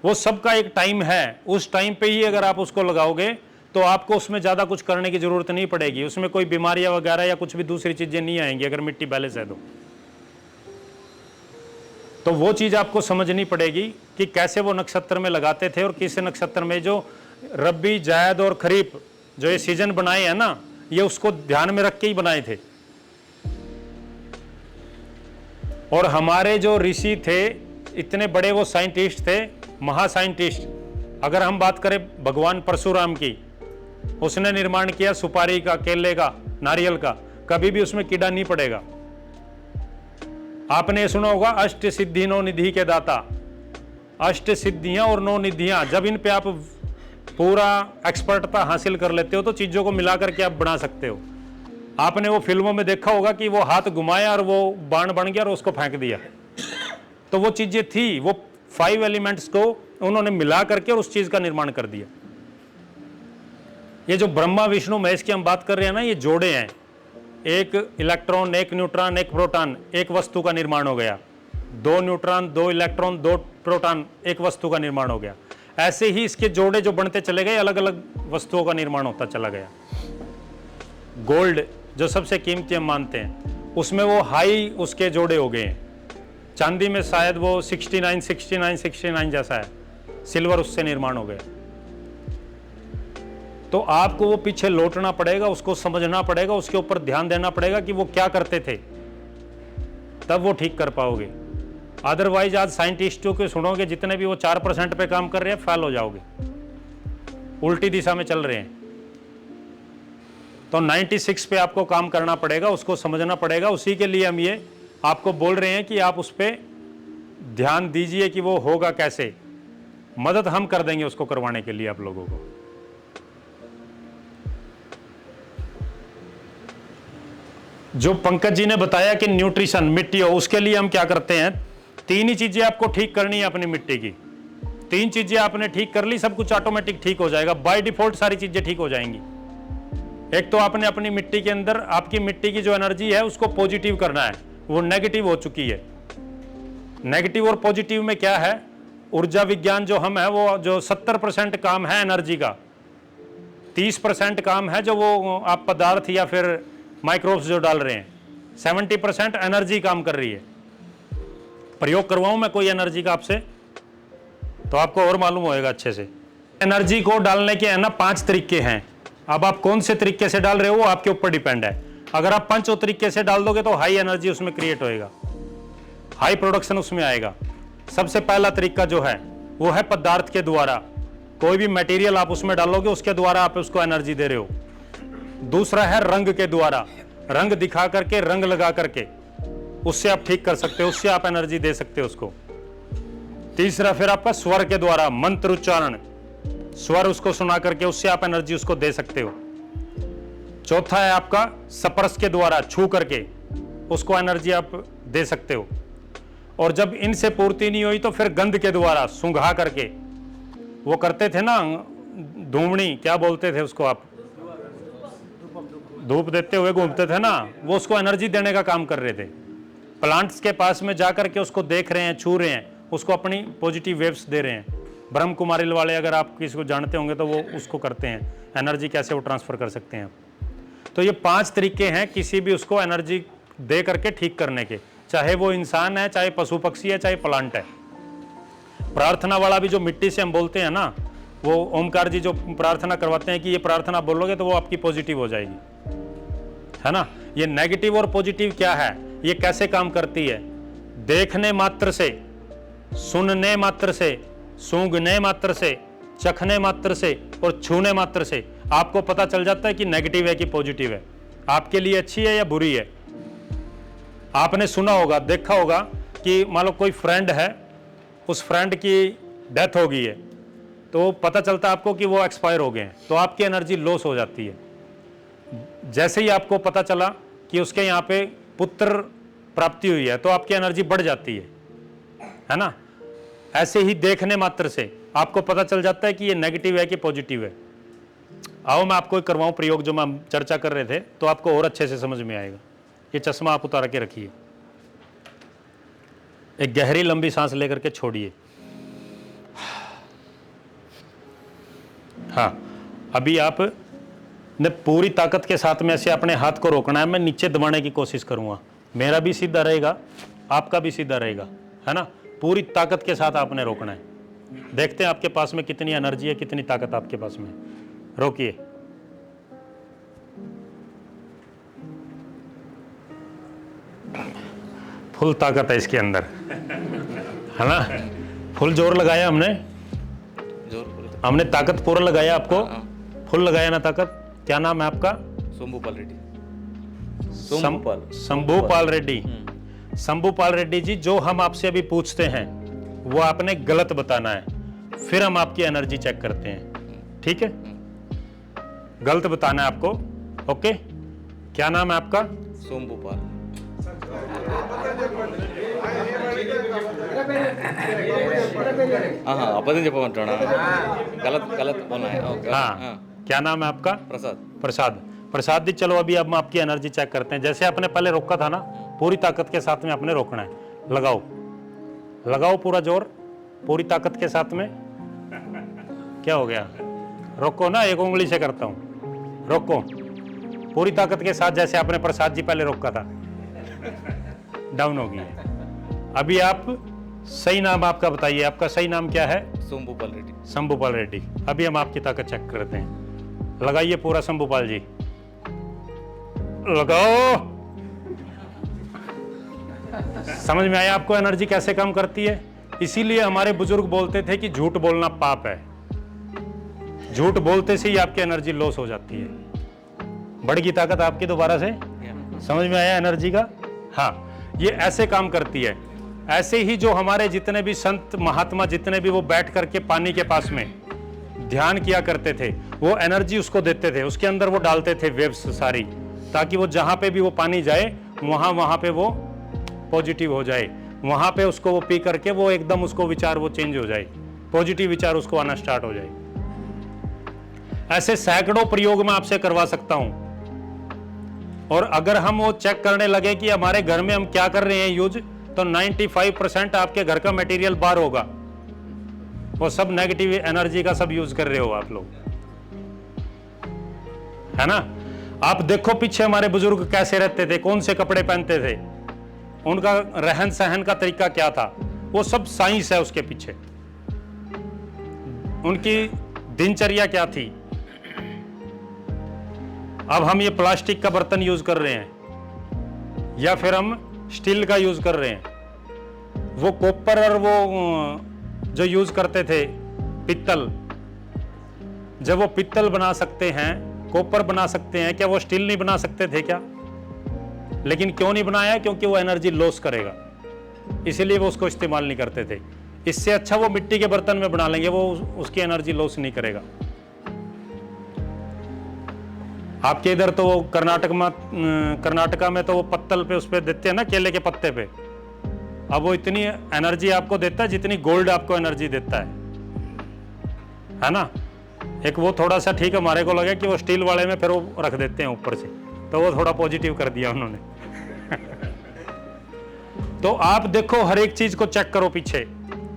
वो सबका एक टाइम है। उस टाइम पे ही अगर आप उसको लगाओगे तो आपको उसमें ज़्यादा कुछ करने की ज़रूरत नहीं पड़ेगी, उसमें कोई बीमारियां वगैरह या कुछ भी दूसरी चीज़ें नहीं आएंगी अगर मिट्टी बैलेंस है तो वो चीज़ आपको समझनी पड़ेगी कि कैसे वो नक्षत्र में लगाते थे और किस नक्षत्र में। जो रबी, जायद और खरीफ जो ये सीजन बनाए हैं ना, ये उसको ध्यान में रख के ही बनाए थे। और हमारे जो ऋषि थे, इतने बड़े वो साइंटिस्ट थे, महासाइंटिस्ट। अगर हम बात करें भगवान परशुराम की, उसने निर्माण किया सुपारी का, केले का, नारियल का, कभी भी उसमें कीड़ा नहीं पड़ेगा। आपने सुना होगा अष्ट सिद्धि नौ निधि के दाता। अष्ट सिद्धियां और नौ निधियां, जब इन पे आप पूरा एक्सपर्टता हासिल कर लेते हो तो चीजों को मिला करके आप बना सकते हो। आपने वो फिल्मों में देखा होगा कि वो हाथ घुमाया और वो बाण बन गया और उसको फेंक दिया, तो वो चीजें थी, वो 5 एलिमेंट्स को उन्होंने मिला करके और उस चीज का निर्माण कर दिया। ये जो ब्रह्मा विष्णु महेश की हम बात कर रहे हैं ना, ये जोड़े हैं, एक इलेक्ट्रॉन, एक न्यूट्रॉन, एक प्रोटॉन, एक वस्तु का निर्माण हो गया। 2 न्यूट्रॉन, 2 इलेक्ट्रॉन, 2 प्रोटॉन, एक वस्तु का निर्माण हो गया। ऐसे ही इसके जोड़े जो बनते चले गए, अलग अलग वस्तुओं का निर्माण होता चला गया। गोल्ड जो सबसे कीमती हम मानते हैं, उसमें वो हाई उसके जोड़े हो गए हैं। चांदी में शायद वो 69 जैसा है, सिल्वर उससे निर्माण हो गया। तो आपको वो पीछे लौटना पड़ेगा, उसको समझना पड़ेगा, उसके ऊपर ध्यान देना पड़ेगा कि वो क्या करते थे, तब वो ठीक कर पाओगे। अदरवाइज आज साइंटिस्टों के सुनोगे जितने भी, वो 4% पे काम कर रहे हैं, फेल हो जाओगे, उल्टी दिशा में चल रहे हैं। तो 96 पे आपको काम करना पड़ेगा, उसको समझना पड़ेगा। उसी के लिए हम ये आपको बोल रहे हैं कि आप उस पर ध्यान दीजिए कि वो होगा कैसे। मदद हम कर देंगे उसको करवाने के लिए आप लोगों को। जो पंकज जी ने बताया कि न्यूट्रिशन मिट्टी हो, उसके लिए हम क्या करते हैं, 3 ही चीजें आपको ठीक करनी है अपनी मिट्टी की। 3 चीजें आपने ठीक कर ली, सब कुछ ऑटोमेटिक ठीक हो जाएगा, बाय डिफॉल्ट सारी चीजें ठीक हो जाएंगी। एक तो आपने अपनी मिट्टी के अंदर, आपकी मिट्टी की जो एनर्जी है उसको पॉजिटिव करना है, वो नेगेटिव हो चुकी है। नेगेटिव और पॉजिटिव में क्या है, ऊर्जा विज्ञान जो हम है, वो जो 70% काम है एनर्जी का, 30% काम है जो वो आप पदार्थ या फिर माइक्रोब्स जो डाल रहे हैं, 70% एनर्जी काम कर रही है। प्रयोग करवाऊं मैं कोई एनर्जी का आपसे, तो आपको और मालूम होएगा अच्छे से। एनर्जी को डालने के है ना 5 तरीके हैं। अब आप कौन से तरीके से डाल रहे हो वो आपके ऊपर डिपेंड है। अगर आप 5 तरीके से डाल दोगे तो हाई एनर्जी उसमें क्रिएट होएगा, हाई प्रोडक्शन उसमें आएगा। सबसे पहला तरीका जो है वो है पदार्थ के द्वारा, कोई भी मटेरियल आप उसमें डालोगे उसके द्वारा आप उसको एनर्जी दे रहे हो। दूसरा है रंग के द्वारा, रंग दिखा करके, रंग लगा करके, उससे आप ठीक कर सकते हो, उससे आप एनर्जी दे सकते हो उसको। तीसरा फिर आपका स्वर के द्वारा, मंत्र उच्चारण, स्वर उसको सुना करके उससे आप एनर्जी उसको दे सकते हो। चौथा है आपका स्पर्श के द्वारा, छू करके उसको एनर्जी आप दे सकते हो। और जब इनसे पूर्ति नहीं हुई तो फिर गंध के द्वारा, सूंघा करके, वो करते थे ना धूमनी, क्या बोलते थे उसको आप, धूप देते हुए घूमते थे ना, वो उसको एनर्जी देने का काम कर रहे थे। प्लांट्स के पास में जाकर के उसको देख रहे हैं, छू रहे हैं, उसको अपनी पॉजिटिव वेव्स दे रहे हैं। ब्रह्म कुमारी वाले अगर आप किसी को जानते होंगे तो वो उसको करते हैं, एनर्जी कैसे वो ट्रांसफर कर सकते हैं। तो ये 5 तरीके हैं किसी भी उसको एनर्जी दे करके ठीक करने के, चाहे वो इंसान है, चाहे पशु पक्षी है, चाहे प्लांट है। प्रार्थना वाला भी जो मिट्टी से हम बोलते हैं ना, वो ओमकार जी जो प्रार्थना करवाते हैं कि ये प्रार्थना बोलोगे तो वो आपकी पॉजिटिव हो जाएगी, है ना। ये नेगेटिव और पॉजिटिव क्या है, ये कैसे काम करती है, देखने मात्र से, सुनने मात्र से, सूंघने मात्र से, चखने मात्र से और छूने मात्र से आपको पता चल जाता है कि नेगेटिव है कि पॉजिटिव है, आपके लिए अच्छी है या बुरी है। आपने सुना होगा, देखा होगा कि मान लो कोई फ्रेंड है, उस फ्रेंड की डेथ हो गई है, तो पता चलता है आपको कि वो एक्सपायर हो गए हैं, तो आपकी एनर्जी लॉस हो जाती है। जैसे ही आपको पता चला कि उसके यहाँ पे पुत्र प्राप्ति हुई है तो आपकी एनर्जी बढ़ जाती है ना। ऐसे ही देखने मात्र से आपको पता चल जाता है कि ये नेगेटिव है कि पॉजिटिव है। आओ मैं आपको एक करवाऊं प्रयोग जो हम चर्चा कर रहे थे, तो आपको और अच्छे से समझ में आएगा। ये चश्मा आप उतार के रखिए, एक गहरी लंबी सांस लेकर के छोड़िए। हाँ, अभी आप ने पूरी ताकत के साथ में ऐसे अपने हाथ को रोकना है। मैं नीचे दबाने की कोशिश करूंगा, मेरा भी सीधा रहेगा, आपका भी सीधा रहेगा, है ना। पूरी ताकत के साथ आपने रोकना है। देखते हैं आपके पास में कितनी एनर्जी है, कितनी ताकत आपके पास में। रोकिए, फुल ताकत है इसके अंदर, है ना। फुल जोर लगाया हमने ताकत पूरा लगाया। आपको फुल लगाया ना ताकत। क्या नाम है आपका?
शंभूपाल रेड्डी।
शंभूपाल रेड्डी। शंभूपाल रेड्डी जी, जो हम आपसे अभी पूछते हैं वो आपने गलत बताना है, फिर हम आपकी एनर्जी चेक करते हैं, ठीक है। गलत बताना है आपको, ओके। क्या नाम है आपका?
शंभूपाल। అబద్ధం చెప్పమంటున్నా, गलत बोलना है।
हाँ, क्या नाम है आपका? प्रसाद। प्रसाद जी, चलो अभी अब हम आपकी एनर्जी चेक करते हैं। जैसे आपने पहले रोका था ना, पूरी ताकत के साथ में आपने रोकना है। लगाओ पूरा जोर, पूरी ताकत के साथ में। क्या हो गया? रोको ना, एक उंगली से करता हूं, रोको पूरी ताकत के साथ, जैसे आपने प्रसाद जी पहले रोका था। डाउन हो गई। अभी आप सही नाम आपका बताइए, आपका सही नाम क्या है?
शंभूपाल रेड्डी।
शंभूपाल रेड्डी। अभी हम आपकी ताकत चेक करते हैं। लगाइए पूरा शंभूपाल जी, लगाओ। समझ में आया आपको एनर्जी कैसे काम करती है? इसीलिए हमारे बुजुर्ग बोलते थे कि झूठ बोलना पाप है। झूठ बोलते से ही आपकी एनर्जी लॉस हो जाती है। बढ़ गई ताकत आपकी दोबारा से? समझ में आया एनर्जी का? हाँ, ये ऐसे काम करती है। ऐसे ही जो हमारे जितने भी संत महात्मा, जितने भी वो बैठ करके पानी के पास में ध्यान किया करते थे, वो एनर्जी उसको देते थे, उसके अंदर वो डालते थे वेव्स सारी, ताकि वो जहां पे भी वो पानी जाए वहां पे वो पॉजिटिव हो जाए। वहां पे उसको वो पी करके वो एकदम उसको विचार वो चेंज हो जाए, पॉजिटिव विचार उसको आना स्टार्ट हो जाए। ऐसे सैकड़ों प्रयोग मैं आपसे करवा सकता हूं। और अगर हम वो चेक करने लगे कि हमारे घर में हम क्या कर रहे हैं यूज, तो 95% आपके घर का मटेरियल बाहर होगा, वो सब नेगेटिव एनर्जी का सब यूज कर रहे हो आप लोग, है ना। आप देखो पीछे हमारे बुजुर्ग कैसे रहते थे, कौन से कपड़े पहनते थे, उनका रहन सहन का तरीका क्या था, वो सब साइंस है उसके पीछे। उनकी दिनचर्या क्या थी। अब हम ये प्लास्टिक का बर्तन यूज कर रहे हैं या फिर हम स्टील का यूज कर रहे हैं। वो कॉपर और वो जो यूज करते थे पित्तल, जब वो पित्तल बना सकते हैं, कॉपर बना सकते हैं, क्या वो स्टील नहीं बना सकते थे क्या? लेकिन क्यों नहीं बनाया? क्योंकि वो एनर्जी लॉस करेगा, इसीलिए वो उसको इस्तेमाल नहीं करते थे। इससे अच्छा वो मिट्टी के बर्तन में बना लेंगे, वो उसकी एनर्जी लॉस नहीं करेगा। आपके इधर तो वो कर्नाटका में तो वो पत्तल पे उस पे देते हैं ना, केले के पत्ते पे। अब वो इतनी एनर्जी आपको देता है जितनी गोल्ड आपको एनर्जी देता है ना। एक वो थोड़ा सा ठीक हमारे को लगा कि वो स्टील वाले में फिर वो रख देते हैं ऊपर से, तो वो थोड़ा पॉजिटिव कर दिया उन्होंने। तो आप देखो, हर एक चीज को चेक करो पीछे,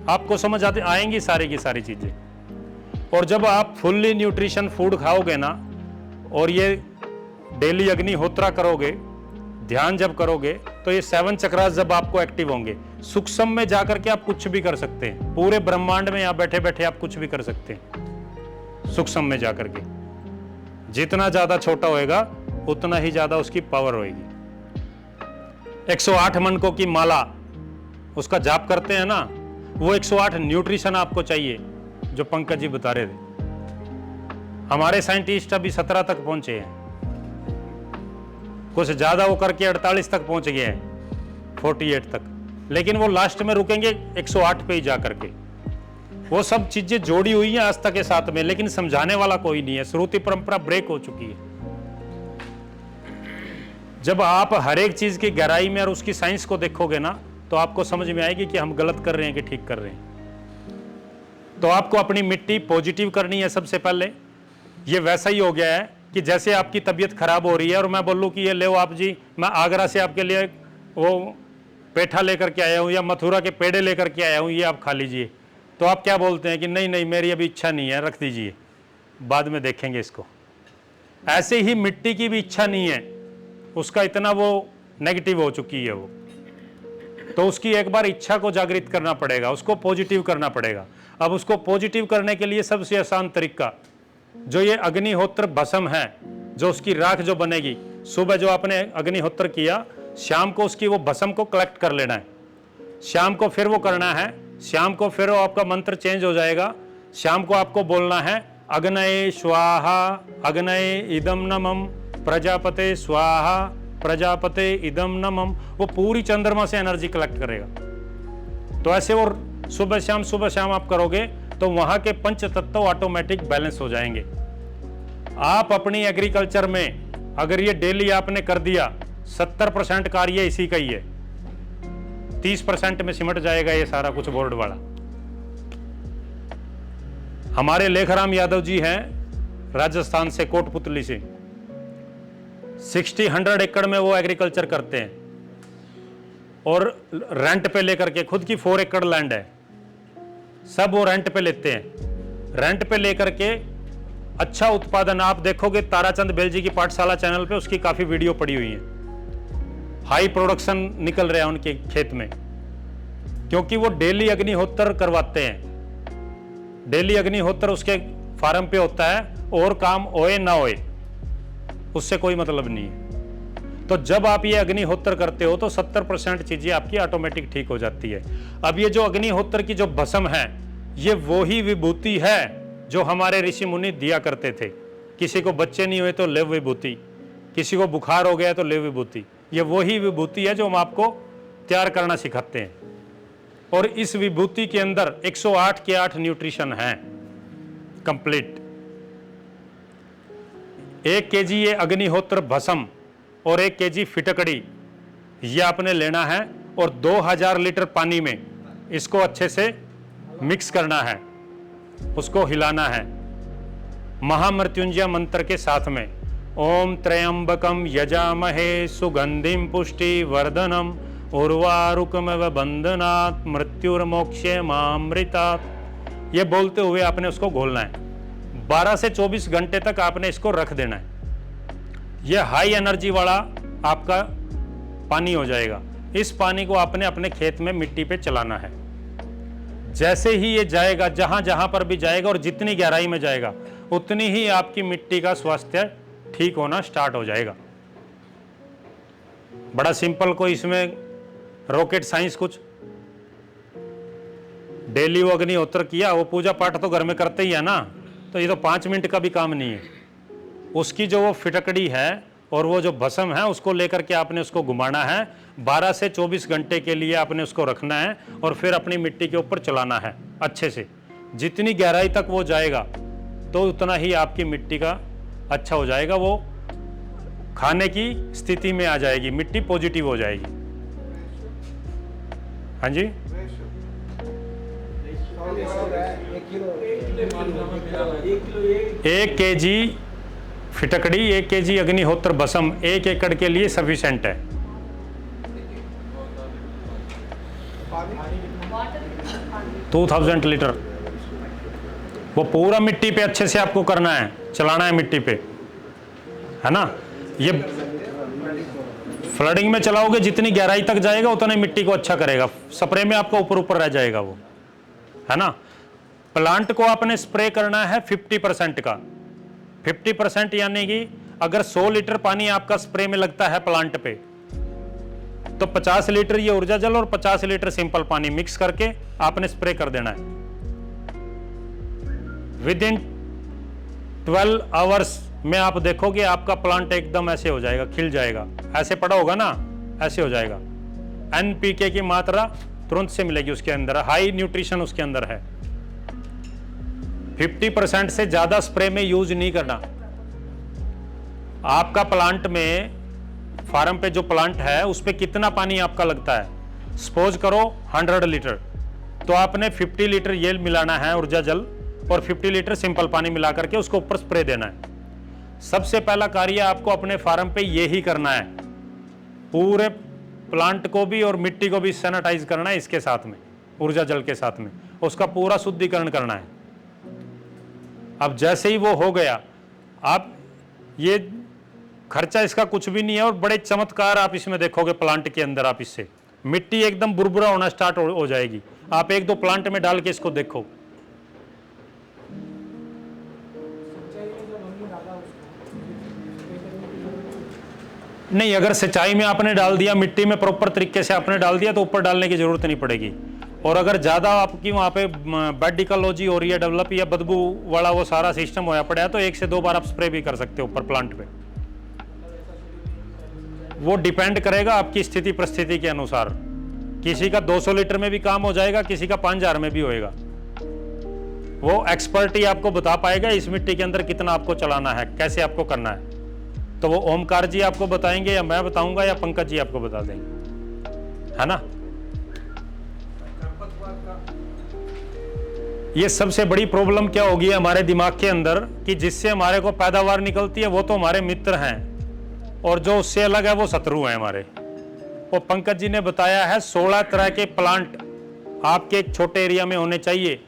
आपको समझ आएंगी सारी की सारी चीजें। और जब आप फुल्ली न्यूट्रिशन फूड खाओगे ना, और ये डेली अग्निहोत्रा करोगे, ध्यान जब करोगे, तो ये 7 चक्रास जब आपको एक्टिव होंगे, सूक्ष्म में जाकर के आप कुछ भी कर सकते हैं। पूरे ब्रह्मांड में यहाँ बैठे बैठे आप कुछ भी कर सकते हैं। सूक्ष्म में जाकर के जितना ज्यादा छोटा होएगा उतना ही ज्यादा उसकी पावर होएगी। 108 मनकों की माला उसका जाप करते हैं ना, वो 108 न्यूट्रिशन आपको चाहिए, जो पंकज जी बता रहे थे। हमारे साइंटिस्ट अभी 17 तक पहुंचे हैं, कुछ ज्यादा वो करके 48 तक पहुंच गए हैं, 48 तक, लेकिन वो लास्ट में रुकेंगे 108 पे ही जा करके। वो सब चीजें जोड़ी हुई हैं आस्था के साथ में, लेकिन समझाने वाला कोई नहीं है। श्रुति परंपरा ब्रेक हो चुकी है। जब आप हर एक चीज की गहराई में और उसकी साइंस को देखोगे ना, तो आपको समझ में आएगी कि हम गलत कर रहे हैं कि ठीक कर रहे हैं। तो आपको अपनी मिट्टी पॉजिटिव करनी है सबसे पहले। ये वैसा ही हो गया है कि जैसे आपकी तबीयत खराब हो रही है और मैं बोलूं कि ये ले आप जी, मैं आगरा से आपके लिए वो पेठा लेकर के आया हूं या मथुरा के पेड़े लेकर के आया हूं, ये आप खा लीजिए, तो आप क्या बोलते हैं कि नहीं नहीं मेरी अभी इच्छा नहीं है, रख दीजिए, बाद में देखेंगे इसको। ऐसे ही मिट्टी की भी इच्छा नहीं है, उसका इतना वो नेगेटिव हो चुकी है वो, तो उसकी एक बार इच्छा को जागृत करना पड़ेगा, उसको पॉजिटिव करना पड़ेगा। अब उसको पॉजिटिव करने के लिए सबसे आसान तरीका, जो ये अग्निहोत्र भस्म है, जो उसकी राख जो बनेगी, सुबह जो आपने अग्निहोत्र किया, शाम को उसकी वो भस्म को कलेक्ट कर लेना है। शाम को फिर वो करना है, शाम को फिर वो आपका मंत्र चेंज हो जाएगा। शाम को आपको बोलना है अग्नये स्वाहा अग्नये इदम नमम प्रजापते स्वाहा प्रजापते इदम नमम। वो पूरी चंद्रमा से एनर्जी कलेक्ट करेगा। तो ऐसे वो सुबह शाम आप करोगे तो वहां के पंच तत्व ऑटोमेटिक बैलेंस हो जाएंगे। आप अपनी एग्रीकल्चर में अगर ये डेली आपने कर दिया, 70% कार्य इसी का ही है, 30% में सिमट जाएगा ये सारा कुछ बोर्ड वाला। हमारे लेखराम यादव जी हैं राजस्थान से, कोटपुतली से, 60-100 एकड़ में वो एग्रीकल्चर करते हैं और रेंट पे लेकर के, खुद की 4 एकड़ लैंड है, सब वो रेंट पे लेते हैं। रेंट पे लेकर के अच्छा उत्पादन आप देखोगे, ताराचंद बेल जी की पाठशाला चैनल पे उसकी काफी वीडियो पड़ी हुई है। हाई प्रोडक्शन निकल रहा है उनके खेत में, क्योंकि वो डेली अग्निहोत्र करवाते हैं। डेली अग्निहोत्र उसके फार्म पे होता है, और काम होए ना होए उससे कोई मतलब नहीं है। तो जब आप ये अग्निहोत्र करते हो तो 70% चीजें आपकी ऑटोमेटिक ठीक हो जाती है। अब ये जो अग्निहोत्र की जो भस्म है, ये वो ही विभूति है जो हमारे ऋषि मुनि दिया करते थे। किसी को बच्चे नहीं हुए तो ले विभूति, किसी को बुखार हो गया तो ले विभूति। ये वही विभूति है जो हम आपको तैयार करना सिखाते हैं। और इस विभूति के अंदर 108 के 8 न्यूट्रिशन है कंप्लीट। 1 kg ये अग्निहोत्र भस्म और 1 kg फिटकड़ी ये आपने लेना है, और 2000 लीटर पानी में इसको अच्छे से मिक्स करना है, उसको हिलाना है महामृत्युंजय मंत्र के साथ में। ओम त्र्यंबकम यजामहे सुगंधिम पुष्टि वर्धनम उर्वारुकमेव बंधनात् मृत्युर्मोक्षे मामृतात्। ये बोलते हुए आपने उसको घोलना है। 12 से 24 घंटे तक आपने इसको रख देना है। यह हाई एनर्जी वाला आपका पानी हो जाएगा। इस पानी को आपने अपने खेत में मिट्टी पे चलाना है। जैसे ही ये जाएगा, जहां जहां पर भी जाएगा और जितनी गहराई में जाएगा, उतनी ही आपकी मिट्टी का स्वास्थ्य ठीक होना स्टार्ट हो जाएगा। बड़ा सिंपल, कोई इसमें रॉकेट साइंस कुछ। डेली वो अग्निहोत्र किया, वो पूजा पाठ तो घर में करते ही है ना, तो ये तो 5 मिनट का भी काम नहीं है। उसकी जो वो फिटकड़ी है और वो जो भस्म है, उसको लेकर के आपने उसको घुमाना है। 12 से 24 घंटे के लिए आपने उसको रखना है और फिर अपनी मिट्टी के ऊपर चलाना है अच्छे से। जितनी गहराई तक वो जाएगा तो उतना ही आपकी मिट्टी का अच्छा हो जाएगा, वो खाने की स्थिति में आ जाएगी, मिट्टी पॉजिटिव हो जाएगी। हाँ जी, 1 kg फिटकड़ी, 1 kg अग्निहोत्र भस्म 1 एकड़ के लिए सफिशिएंट है। टू 2000 लीटर वो पूरा मिट्टी पे अच्छे से आपको करना है, चलाना है मिट्टी पे, है ना। ये फ्लडिंग में चलाओगे, जितनी गहराई तक जाएगा उतने मिट्टी को अच्छा करेगा। स्प्रे में आपका ऊपर ऊपर रह जाएगा वो, है ना। प्लांट को आपने स्प्रे करना है 50% का। 50% यानी कि अगर 100 लीटर पानी आपका स्प्रे में लगता है प्लांट पे, तो 50 लीटर ये ऊर्जा जल और 50 लीटर सिंपल पानी मिक्स करके आपने स्प्रे कर देना है। विद इन 12 आवर्स में आप देखोगे आपका प्लांट एकदम ऐसे हो जाएगा, खिल जाएगा। ऐसे पड़ा होगा ना, ऐसे हो जाएगा। NPK की मात्रा तुरंत से मिलेगी उसके अंदर, हाई न्यूट्रिशन उसके अंदर है। 50% से ज्यादा स्प्रे में यूज नहीं करना। आपका प्लांट में फार्म पे जो प्लांट है उस पे कितना पानी आपका लगता है। सपोज करो 100 लीटर, तो आपने 50 लीटर ये मिलाना है ऊर्जा जल और 50 लीटर सिंपल पानी मिला करके उसको ऊपर स्प्रे देना है। सबसे पहला कार्य आपको अपने फार्म पे ये ही करना है, पूरे प्लांट को भी और मिट्टी को भी सैनिटाइज करना है इसके साथ में, ऊर्जा जल के साथ में उसका पूरा शुद्धिकरण करना है। अब जैसे ही वो हो गया, आप ये खर्चा इसका कुछ भी नहीं है और बड़े चमत्कार आप इसमें देखोगे प्लांट के अंदर। आप इससे मिट्टी एकदम बुरबुरा होना स्टार्ट हो जाएगी। आप 1-2 प्लांट में डाल के इसको देखो। नहीं, अगर सिंचाई में आपने डाल दिया, मिट्टी में प्रॉपर तरीके से आपने डाल दिया तो ऊपर डालने की जरूरत नहीं पड़ेगी। और अगर ज़्यादा आपकी वहाँ पे बेड इकोलॉजी हो रही है डेवलप या बदबू वाला वो सारा सिस्टम होया पड़ा है, तो 1 से 2 बार आप स्प्रे भी कर सकते हो ऊपर प्लांट पे। वो डिपेंड करेगा आपकी स्थिति परिस्थिति के अनुसार। किसी का 200 लीटर में भी काम हो जाएगा, किसी का 5000 में भी होएगा। वो एक्सपर्ट ही आपको बता पाएगा इस मिट्टी के अंदर कितना आपको चलाना है, कैसे आपको करना है। तो वो ओमकार जी आपको बताएंगे या मैं बताऊंगा या पंकज जी आपको बता देंगे, है ना। ये सबसे बड़ी प्रॉब्लम क्या होगी हमारे दिमाग के अंदर कि जिससे हमारे को पैदावार निकलती है वो तो हमारे मित्र हैं और जो उससे अलग है वो शत्रु हैं हमारे। वो पंकज जी ने बताया है 16 तरह के प्लांट आपके एक छोटे एरिया में होने चाहिए।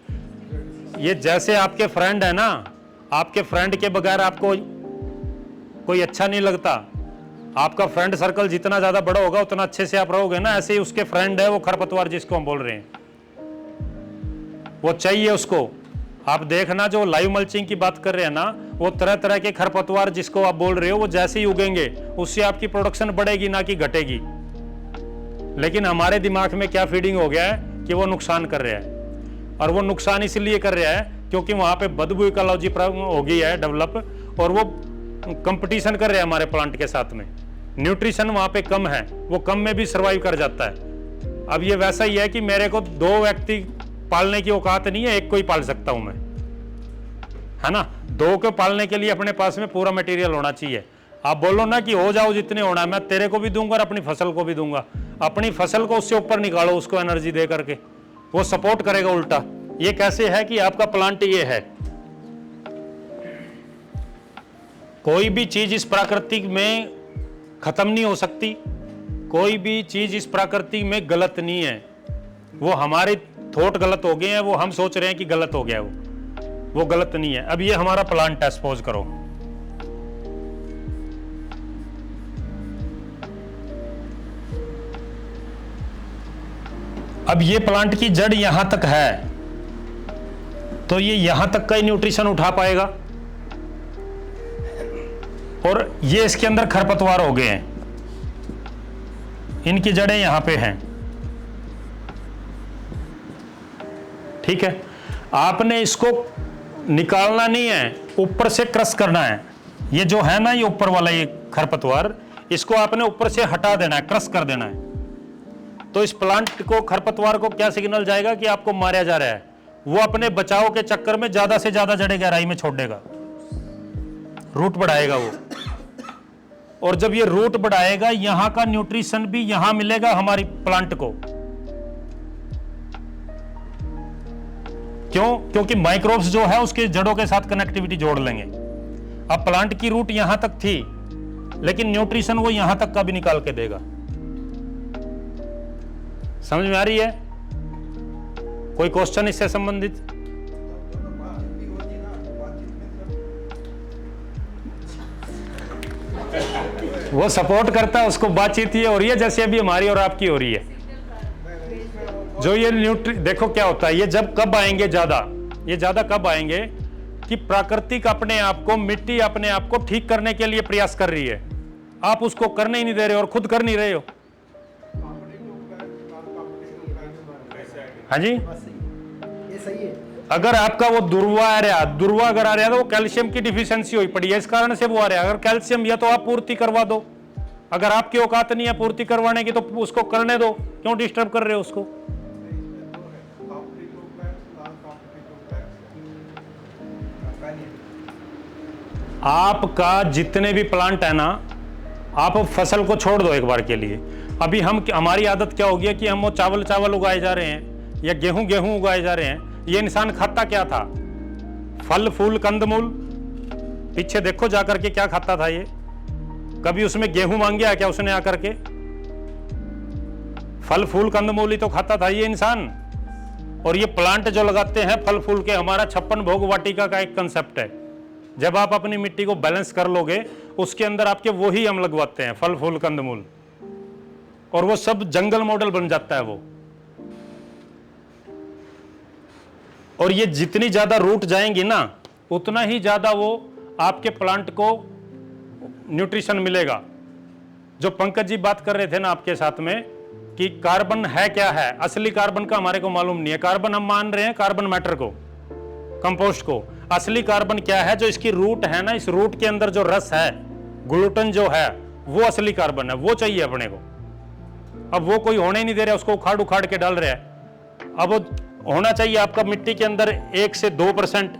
ये जैसे आपके फ्रेंड है ना, आपके फ्रेंड के बगैर आपको कोई अच्छा नहीं लगता। आपका फ्रेंड सर्कल जितना ज्यादा बड़ा होगा उतना अच्छे से आप रहोगे ना। ऐसे ही उसके फ्रेंड है वो खरपतवार जिसको हम बोल रहे हैं, वो चाहिए उसको। आप देखना जो लाइव मल्चिंग की बात कर रहे हैं ना, वो तरह तरह के खरपतवार जिसको आप बोल रहे हो वो जैसे ही उगेंगे उससे आपकी प्रोडक्शन बढ़ेगी ना कि घटेगी। लेकिन हमारे दिमाग में क्या फीडिंग हो गया है कि वो नुकसान कर रहा है, और वो नुकसान इसलिए कर रहा है क्योंकि वहां पे बदबू इकोलॉजी हो गई है डेवलप, और वो कंपटीशन कर रहे हैं हमारे प्लांट के साथ में। न्यूट्रिशन वहां पे कम है, वो कम में भी सर्वाइव कर जाता है। अब ये वैसा ही है कि मेरे को 2 व्यक्ति पालने की औकात नहीं है, एक को ही पाल सकता हूं मैं, है ना। 2 को पालने के लिए अपने पास में पूरा मटेरियल होना चाहिए। आप बोलो ना कि हो जाओ जितने होना है, मैं तेरे को भी दूंगा और अपनी फसल को भी दूंगा। अपनी फसल को उससे ऊपर निकालो, उसको एनर्जी दे करके, वो सपोर्ट करेगा उल्टा। ये कैसे है कि आपका प्लांट ये है। कोई भी चीज इस प्राकृतिक में खत्म नहीं हो सकती, कोई भी चीज इस प्राकृतिक में गलत नहीं है। वो हमारे थॉट गलत हो गए हैं, वो हम सोच रहे हैं कि गलत हो गया, वो गलत नहीं है। अब ये हमारा प्लांट है, सपोज करो अब ये प्लांट की जड़ यहां तक है, तो ये यहां तक का ही न्यूट्रिशन उठा पाएगा, और ये इसके अंदर खरपतवार हो गए हैं, इनकी जड़ें यहां पे हैं। ठीक है, आपने इसको निकालना नहीं है, ऊपर से क्रश करना है। ये जो है ना, ये ऊपर वाला ये खरपतवार, इसको आपने ऊपर से हटा देना है, क्रश कर देना है। तो इस प्लांट को, खरपतवार को क्या सिग्नल जाएगा कि आपको मारा जा रहा है। वो अपने बचाव के चक्कर में ज्यादा से ज्यादा जड़ें गहराई में छोड़ देगा, रूट बढ़ाएगा वो। और जब ये रूट बढ़ाएगा, यहां का न्यूट्रिशन भी यहां मिलेगा हमारी प्लांट को। क्यों? क्योंकि माइक्रोब्स जो है उसके जड़ों के साथ कनेक्टिविटी जोड़ लेंगे। अब प्लांट की रूट यहां तक थी, लेकिन न्यूट्रिशन वो यहां तक का भी निकाल के देगा। समझ में आ रही है? कोई क्वेश्चन इससे संबंधित? वो सपोर्ट करता है, उसको बातचीत ये हो रही है जैसे अभी हमारी और आपकी हो रही है। जो ये देखो क्या होता है, ये जब कब आएंगे ज्यादा, ये ज्यादा कब आएंगे कि प्राकृतिक अपने आप को, मिट्टी अपने आप को ठीक करने के लिए प्रयास कर रही है। आप उसको करने ही नहीं दे रहे हो और खुद कर नहीं रहे हो। हाँ जी,
ये सही है।
अगर आपका वो दुर्वा आ रहा, दुर्वा अगर आ रहा है तो वो कैल्शियम की डिफिशियंसी हुई पड़ी है, इस कारण से वो आ रहा है। अगर कैल्शियम या तो आप पूर्ति करवा दो, अगर आपकी औकात नहीं है पूर्ति करवाने की तो उसको करने दो, क्यों डिस्टर्ब कर रहे हो उसको? आपका जितने भी प्लांट है ना, आप फसल को छोड़ दो एक बार के लिए। अभी हमारी आदत क्या हो गई है कि हम वो चावल उगाए जा रहे हैं या गेहूं उगाए जा रहे हैं। ये इंसान खाता क्या था? फल फूल कंदमूल। पीछे देखो जाकर के क्या खाता था ये। कभी उसमें गेहूं मांग गया क्या उसने आकर के? फल फूल कंदमूल ही तो खाता था ये इंसान। और ये प्लांट जो लगाते हैं फल फूल के, हमारा 56 भोग वाटिका का एक कंसेप्ट है। जब आप अपनी मिट्टी को बैलेंस कर लोगे, उसके अंदर आपके वही हम लगवाते हैं, फल फूल कंदमूल, और वो सब जंगल मॉडल बन जाता है वो। और ये जितनी ज्यादा रूट जाएंगी ना, उतना ही ज्यादा वो आपके प्लांट को न्यूट्रिशन मिलेगा। जो पंकज जी बात कर रहे थे ना आपके साथ में कि कार्बन है क्या है, असली कार्बन का हमारे को मालूम नहीं है। कार्बन हम मान रहे हैं कार्बन मैटर को, कंपोस्ट को। असली कार्बन क्या है? जो इसकी रूट है ना, इस रूट के अंदर जो रस है, ग्लूटेन जो है, वो असली कार्बन है। वो चाहिए अपने को। अब वो कोई होने ही नहीं दे रहा, उसको उखाड़ के डाल रहा है। अब वो होना चाहिए आपका मिट्टी के अंदर 1 से 2%,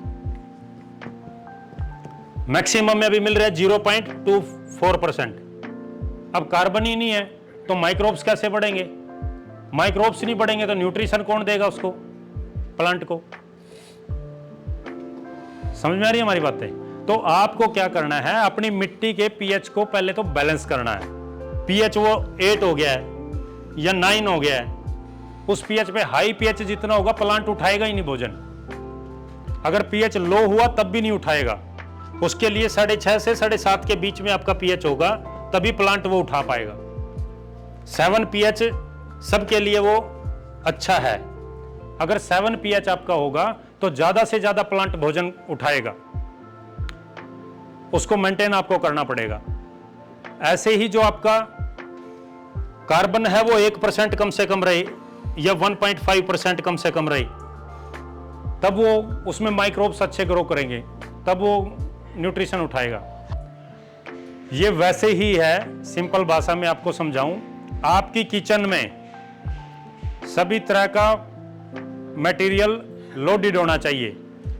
मैक्सिमम में अभी मिल रहा है 0.24%। अब कार्बन ही नहीं है तो माइक्रोब्स कैसे बढ़ेंगे? माइक्रोब्स नहीं बढ़ेंगे तो न्यूट्रिशन कौन देगा उसको, प्लांट को? समझ में आ रही है हमारी बातें? तो आपको क्या करना है, अपनी मिट्टी के पीएच को पहले तो बैलेंस करना है। पीएच वो 8 हो गया है या 9 हो गया है, उस पीएच पे, हाई पीएच जितना होगा प्लांट उठाएगा ही नहीं भोजन। अगर पीएच लो हुआ तब भी नहीं उठाएगा। उसके लिए 6.5 से 7.5 के बीच में आपका पीएच होगा, तभी प्लांट वो उठा पाएगा। 7 पीएच सबके लिए वो अच्छा है। अगर 7 पीएच आपका होगा तो ज्यादा से ज्यादा प्लांट भोजन उठाएगा। उसको मेंटेन आपको करना पड़ेगा। ऐसे ही जो आपका कार्बन है वो 1% कम से कम रहे या 1.5% कम से कम रहे, तब वो उसमें माइक्रोब्स अच्छे ग्रो करेंगे, तब वो न्यूट्रिशन उठाएगा। ये वैसे ही है, सिंपल भाषा में आपको समझाऊं, आपकी किचन में सभी तरह का मटेरियल लोडेड होना चाहिए।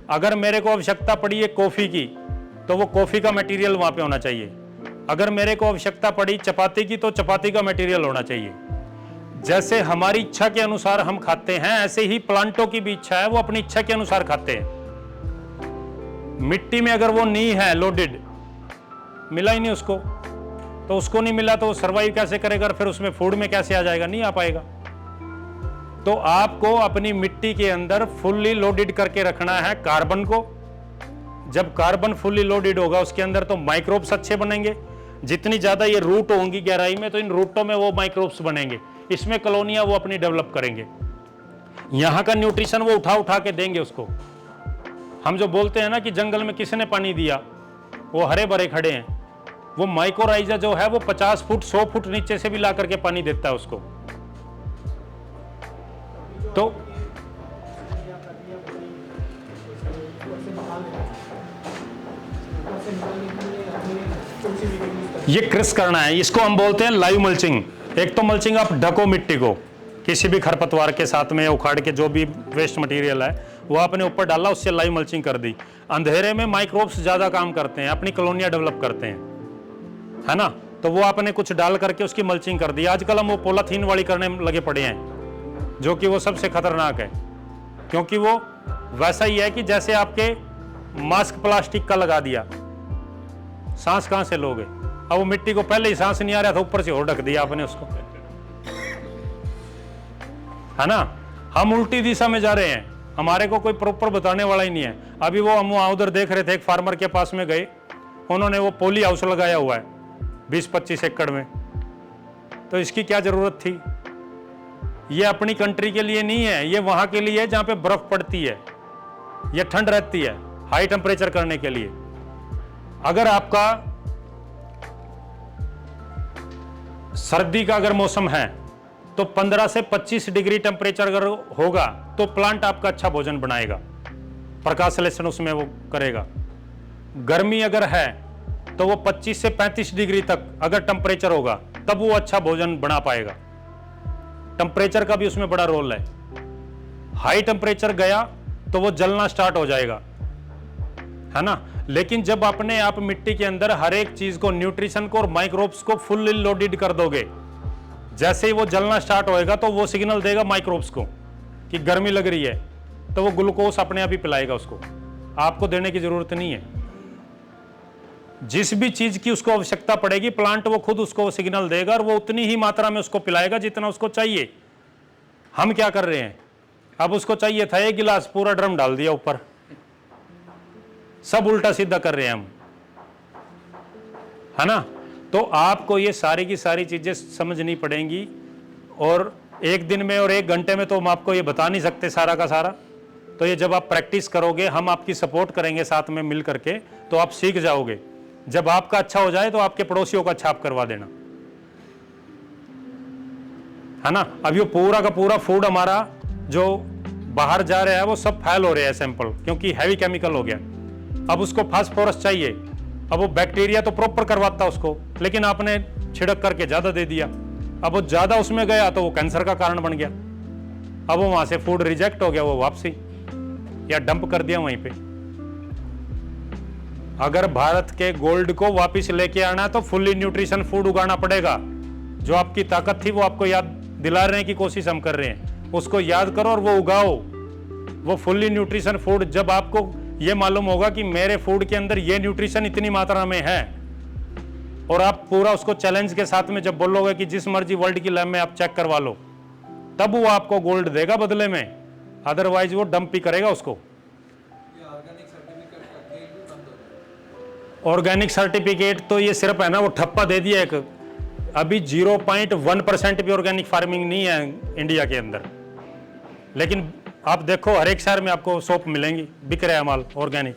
अगर मेरे को आवश्यकता पड़ी है कॉफी की, तो वो कॉफी का मटेरियल वहां पे होना चाहिए। अगर मेरे को आवश्यकता पड़ी चपाती की, तो चपाती का मटेरियल होना चाहिए। जैसे हमारी इच्छा के अनुसार हम खाते हैं, ऐसे ही प्लांटों की भी इच्छा है, वो अपनी इच्छा के अनुसार खाते हैं। मिट्टी में अगर वो नहीं है लोडेड, मिला ही नहीं उसको, तो उसको नहीं मिला तो वो सर्वाइव कैसे करेगा? फिर उसमें फूड में कैसे आ जाएगा? नहीं आ पाएगा। तो आपको अपनी मिट्टी के अंदर फुल्ली लोडेड करके रखना है कार्बन को। जब कार्बन फुल्ली लोडेड होगा उसके अंदर, तो माइक्रोब्स अच्छे बनेंगे। जितनी ज्यादा ये रूट होंगी गहराई में, तो इन रूटों में वो माइक्रोब्स बनेंगे, इसमें कॉलोनियां वो अपनी डेवलप करेंगे। यहां का न्यूट्रिशन वो उठा के देंगे उसको। हम जो बोलते हैं ना कि जंगल में किसने पानी दिया, वो हरे भरे खड़े हैं, वो माइकोराइजा जो है वो 50 फुट 100 फुट नीचे से भी ला करके पानी देता है उसको। तो ये क्रिस करना है, इसको हम बोलते हैं लाइव मल्चिंग। एक तो मल्चिंग आप ढको मिट्टी को किसी भी खरपतवार के साथ में, उखाड़ के जो भी वेस्ट मटेरियल है वो आपने ऊपर डाला, उससे लाइव मल्चिंग कर दी। अंधेरे में माइक्रोब्स ज्यादा काम करते हैं, अपनी कॉलोनियां डेवलप करते हैं, है ना? तो वो आपने कुछ डाल करके उसकी मल्चिंग कर दी। आजकल हम वो पॉलीथीन वाली करने लगे पड़े हैं, जो कि वो सबसे खतरनाक है, क्योंकि वो वैसा ही है कि जैसे आपके मास्क प्लास्टिक का लगा दिया, सांस कहां से लोगे? अब वो मिट्टी को पहले ही सांस नहीं आ रहा था, ऊपर से और ढक दिया आपने उसको, है ना? हम उल्टी दिशा में जा रहे हैं, हमारे को कोई प्रॉपर बताने वाला ही नहीं है। अभी वो हम वहां उधर देख रहे थे, एक फार्मर के पास में गए, उन्होंने वो पॉली हाउस लगाया हुआ है 20-25 एकड़ में। तो इसकी क्या जरूरत थी? ये अपनी कंट्री के लिए नहीं है, ये वहां के लिए है जहां पे बर्फ पड़ती है या ठंड रहती है, हाई टेम्परेचर करने के लिए। अगर आपका सर्दी का अगर मौसम है तो 15 से 25 डिग्री टेम्परेचर अगर होगा तो प्लांट आपका अच्छा भोजन बनाएगा, प्रकाश संश्लेषण उसमें वो करेगा। गर्मी अगर है तो वो 25 से 35 डिग्री तक अगर टेम्परेचर होगा तब वो अच्छा भोजन बना पाएगा। टेम्परेचर का भी उसमें बड़ा रोल है। हाई टेम्परेचर गया तो वो जलना स्टार्ट हो जाएगा, है ना? लेकिन जब अपने आप मिट्टी के अंदर हर एक चीज को, न्यूट्रिशन को और माइक्रोब्स को फुल्ली लोडेड कर दोगे, जैसे ही वो जलना स्टार्ट होएगा तो वो सिग्नल देगा माइक्रोब्स को कि गर्मी लग रही है, तो वो ग्लूकोज अपने आप ही पिलाएगा उसको, आपको देने की जरूरत नहीं है। जिस भी चीज की उसको आवश्यकता पड़ेगी, प्लांट वो खुद उसको सिग्नल देगा और वो उतनी ही मात्रा में उसको पिलाएगा जितना उसको चाहिए। हम क्या कर रहे हैं, अब उसको चाहिए था 1 गिलास, पूरा ड्रम डाल दिया ऊपर, सब उल्टा सीधा कर रहे हैं हम, है ना। तो आपको ये सारी की सारी चीजें समझनी पड़ेंगी, और एक दिन में और 1 घंटे में तो हम आपको ये बता नहीं सकते सारा का सारा। तो ये जब आप प्रैक्टिस करोगे, हम आपकी सपोर्ट करेंगे साथ में मिल करके, तो आप सीख जाओगे। जब आपका अच्छा हो जाए तो आपके पड़ोसियों का अच्छा आप करवा देना, है ना। अब ये पूरा का पूरा फूड हमारा जो बाहर जा रहा है वो सब फेल हो रहे हैं सैंपल, क्योंकि हैवी केमिकल हो गया। अब उसको फास्फोरस चाहिए, अब वो बैक्टीरिया तो प्रॉपर करवाता उसको, लेकिन आपने छिड़क करके ज्यादा दे दिया, अब वो ज्यादा उसमें गया तो वो कैंसर का कारण बन गया। अब वो वहां से फूड रिजेक्ट हो गया, वो वापसी या डंप कर दिया वहीं पे। अगर भारत के गोल्ड को वापस लेके आना है तो फुल्ली न्यूट्रिशन फूड उगाना पड़ेगा। जो आपकी ताकत थी वो आपको याद दिलाने की कोशिश हम कर रहे हैं, उसको याद करो और वो उगाओ। वो फुल्ली न्यूट्रिशन फूड, जब आपको ये मालूम होगा कि मेरे फूड के अंदर ये न्यूट्रिशन इतनी मात्रा में है, और आप पूरा उसको चैलेंज के साथ में जब बोलोगे कि जिस मर्जी वर्ल्ड की लैब में आप चेक करवा लो, तब वो आपको गोल्ड देगा बदले में, अदरवाइज वो डंप ही करेगा उसको। ऑर्गेनिक सर्टिफिकेट तो ये सिर्फ है ना, वो ठप्पा दे दिया एक। अभी 0.1% भी ऑर्गेनिक फार्मिंग नहीं है इंडिया के अंदर, लेकिन आप देखो हर एक शहर में आपको सोप मिलेंगी, बिक रहा है माल ऑर्गेनिक,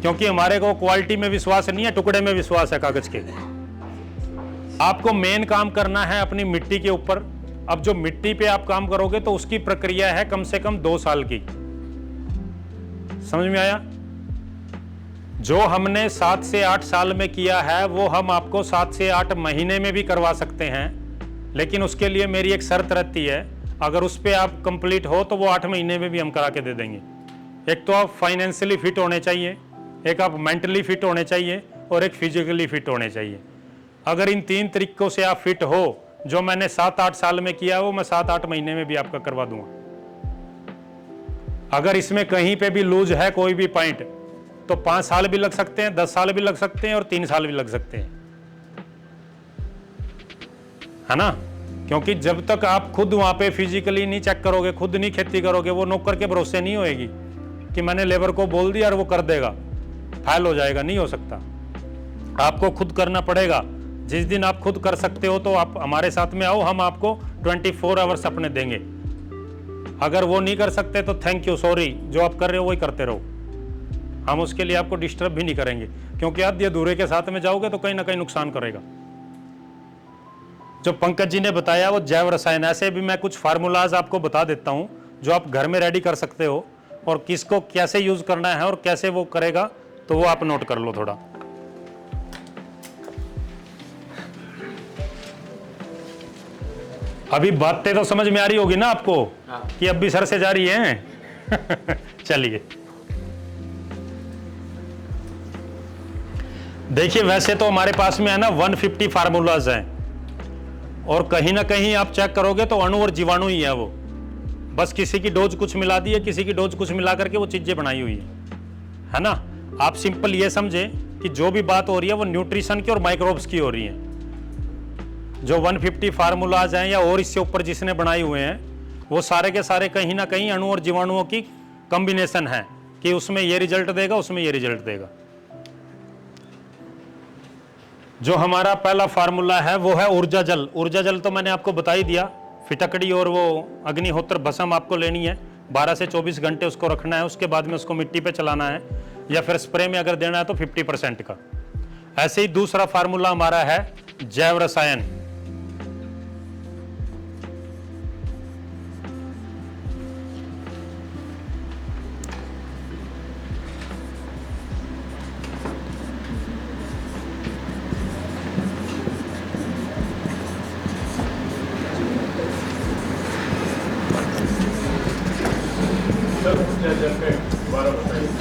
क्योंकि हमारे को क्वालिटी में विश्वास नहीं है, टुकड़े में विश्वास है कागज के। आपको मेन काम करना है अपनी मिट्टी के ऊपर। अब जो मिट्टी पे आप काम करोगे तो उसकी प्रक्रिया है कम से कम 2 साल की, समझ में आया। जो हमने 7 से 8 साल में किया है वो हम आपको 7 से 8 महीने में भी करवा सकते हैं, लेकिन उसके लिए मेरी एक शर्त रहती है, अगर उस पर आप कंप्लीट हो तो वो 8 महीने में भी हम करा के दे देंगे। एक तो आप फाइनेंशियली फिट होने चाहिए, एक आप मेंटली फिट होने चाहिए, और एक फिजिकली फिट होने चाहिए। अगर इन 3 तरीकों से आप फिट हो, जो मैंने 7-8 साल में किया वो मैं 7-8 महीने में भी आपका करवा दूंगा। अगर इसमें कहीं पे भी लूज है कोई भी पॉइंट, तो 5 साल भी लग सकते हैं, 10 साल भी लग सकते हैं, और 3 साल भी लग सकते हैं, है ना। क्योंकि जब तक आप खुद वहां पे फिजिकली नहीं चेक करोगे, खुद नहीं खेती करोगे, वो नौकर के भरोसे नहीं होएगी कि मैंने लेबर को बोल दिया और वो कर देगा, फेल हो जाएगा, नहीं हो सकता। आपको खुद करना पड़ेगा। जिस दिन आप खुद कर सकते हो तो आप हमारे साथ में आओ, हम आपको 24 आवर्स अपने देंगे। अगर वो नहीं कर सकते तो थैंक यू, सॉरी, जो आप कर रहे हो वही करते रहो, हम उसके लिए आपको डिस्टर्ब भी नहीं करेंगे, क्योंकि आधे अधूरे के साथ में जाओगे तो कहीं ना कहीं नुकसान करेगा। जो पंकज जी ने बताया वो जैव रसायन, ऐसे भी मैं कुछ फार्मूलाज आपको बता देता हूं जो आप घर में रेडी कर सकते हो, और किसको कैसे यूज करना है और कैसे वो करेगा, तो वो आप नोट कर लो थोड़ा। अभी बातें तो समझ में आ रही होगी ना आपको, कि अब भी सर से जा रही हैं। चलिए देखिए, वैसे तो हमारे पास में है ना 150 फार्मूलाज हैं, और कहीं ना कहीं आप चेक करोगे तो अणु और जीवाणु ही है वो, बस किसी की डोज कुछ मिला दी है, किसी की डोज कुछ मिला करके वो चीजें बनाई हुई है ना। आप सिंपल ये समझे कि जो भी बात हो रही है वो न्यूट्रिशन की और माइक्रोब्स की हो रही है। जो 150 फार्मूलाज हैं या और इससे ऊपर जिसने बनाए हुए हैं, वो सारे के सारे कहीं ना कहीं अणु और जीवाणुओं की कॉम्बिनेशन है, कि उसमें ये रिजल्ट देगा, उसमें ये रिजल्ट देगा। जो हमारा पहला फार्मूला है वो है ऊर्जा जल। ऊर्जा जल तो मैंने आपको बता ही दिया, फिटकड़ी और वो अग्निहोत्र भस्म आपको लेनी है, 12 से 24 घंटे उसको रखना है, उसके बाद में उसको मिट्टी पे चलाना है, या फिर स्प्रे में अगर देना है तो 50% का। ऐसे ही दूसरा फार्मूला हमारा है जैव रसायन।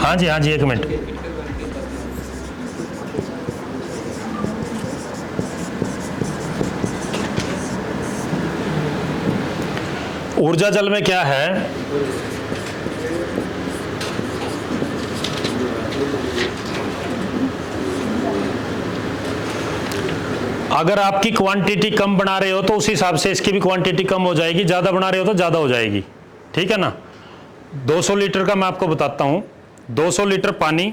हाँ जी 1 मिनट। ऊर्जा जल में क्या है? अगर आपकी क्वांटिटी कम बना रहे हो तो उस हिसाब से इसकी भी क्वांटिटी कम हो जाएगी, ज़्यादा बना रहे हो तो ज़्यादा हो जाएगी, ठीक है ना। 200 लीटर का मैं आपको बताता हूँ। 200 लीटर पानी,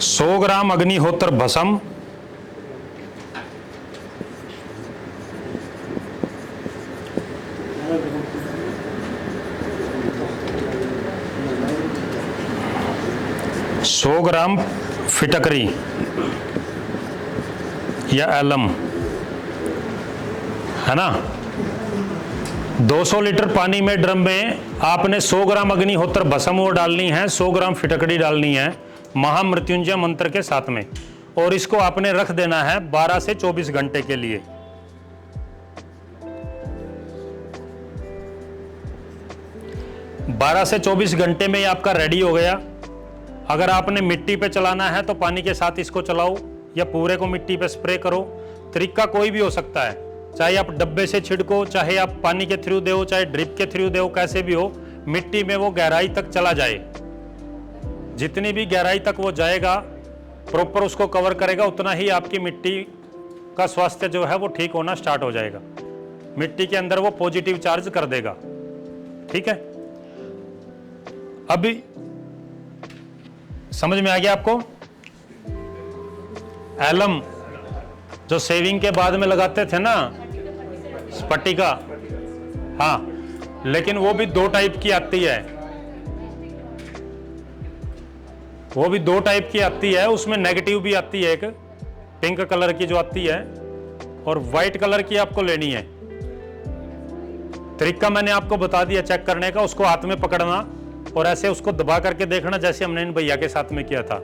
सौ ग्राम अग्निहोत्र भस्म, 100 ग्राम फिटकरी या एलम, है ना। 200 लीटर पानी में ड्रम में आपने 100 ग्राम अग्निहोत्र भस्म वो डालनी है, 100 ग्राम फिटकरी डालनी है महामृत्युंजय मंत्र के साथ में, और इसको आपने रख देना है 12 से 24 घंटे के लिए। बारह से 24 घंटे में ये आपका रेडी हो गया। अगर आपने मिट्टी पे चलाना है तो पानी के साथ इसको चलाओ या पूरे को मिट्टी पे स्प्रे करो। तरीका कोई भी हो सकता है, चाहे आप डब्बे से छिड़को, चाहे आप पानी के थ्रू दो, चाहे ड्रिप के थ्रू दो, कैसे भी हो, मिट्टी में वो गहराई तक चला जाए। जितनी भी गहराई तक वो जाएगा, प्रॉपर उसको कवर करेगा, उतना ही आपकी मिट्टी का स्वास्थ्य जो है वो ठीक होना स्टार्ट हो जाएगा। मिट्टी के अंदर वो पॉजिटिव चार्ज कर देगा, ठीक है। अभी समझ में आ गया आपको? एलम जो सेविंग के बाद में लगाते थे ना, स्फटिका, हाँ, लेकिन वो भी 2 टाइप की आती है। वो भी 2 टाइप की आती है, उसमें नेगेटिव भी आती है, एक पिंक कलर की जो आती है और वाइट कलर की आपको लेनी है। तरीका मैंने आपको बता दिया चेक करने का। उसको हाथ में पकड़ना और ऐसे उसको दबा करके देखना, जैसे हमने इन भैया के साथ में किया था।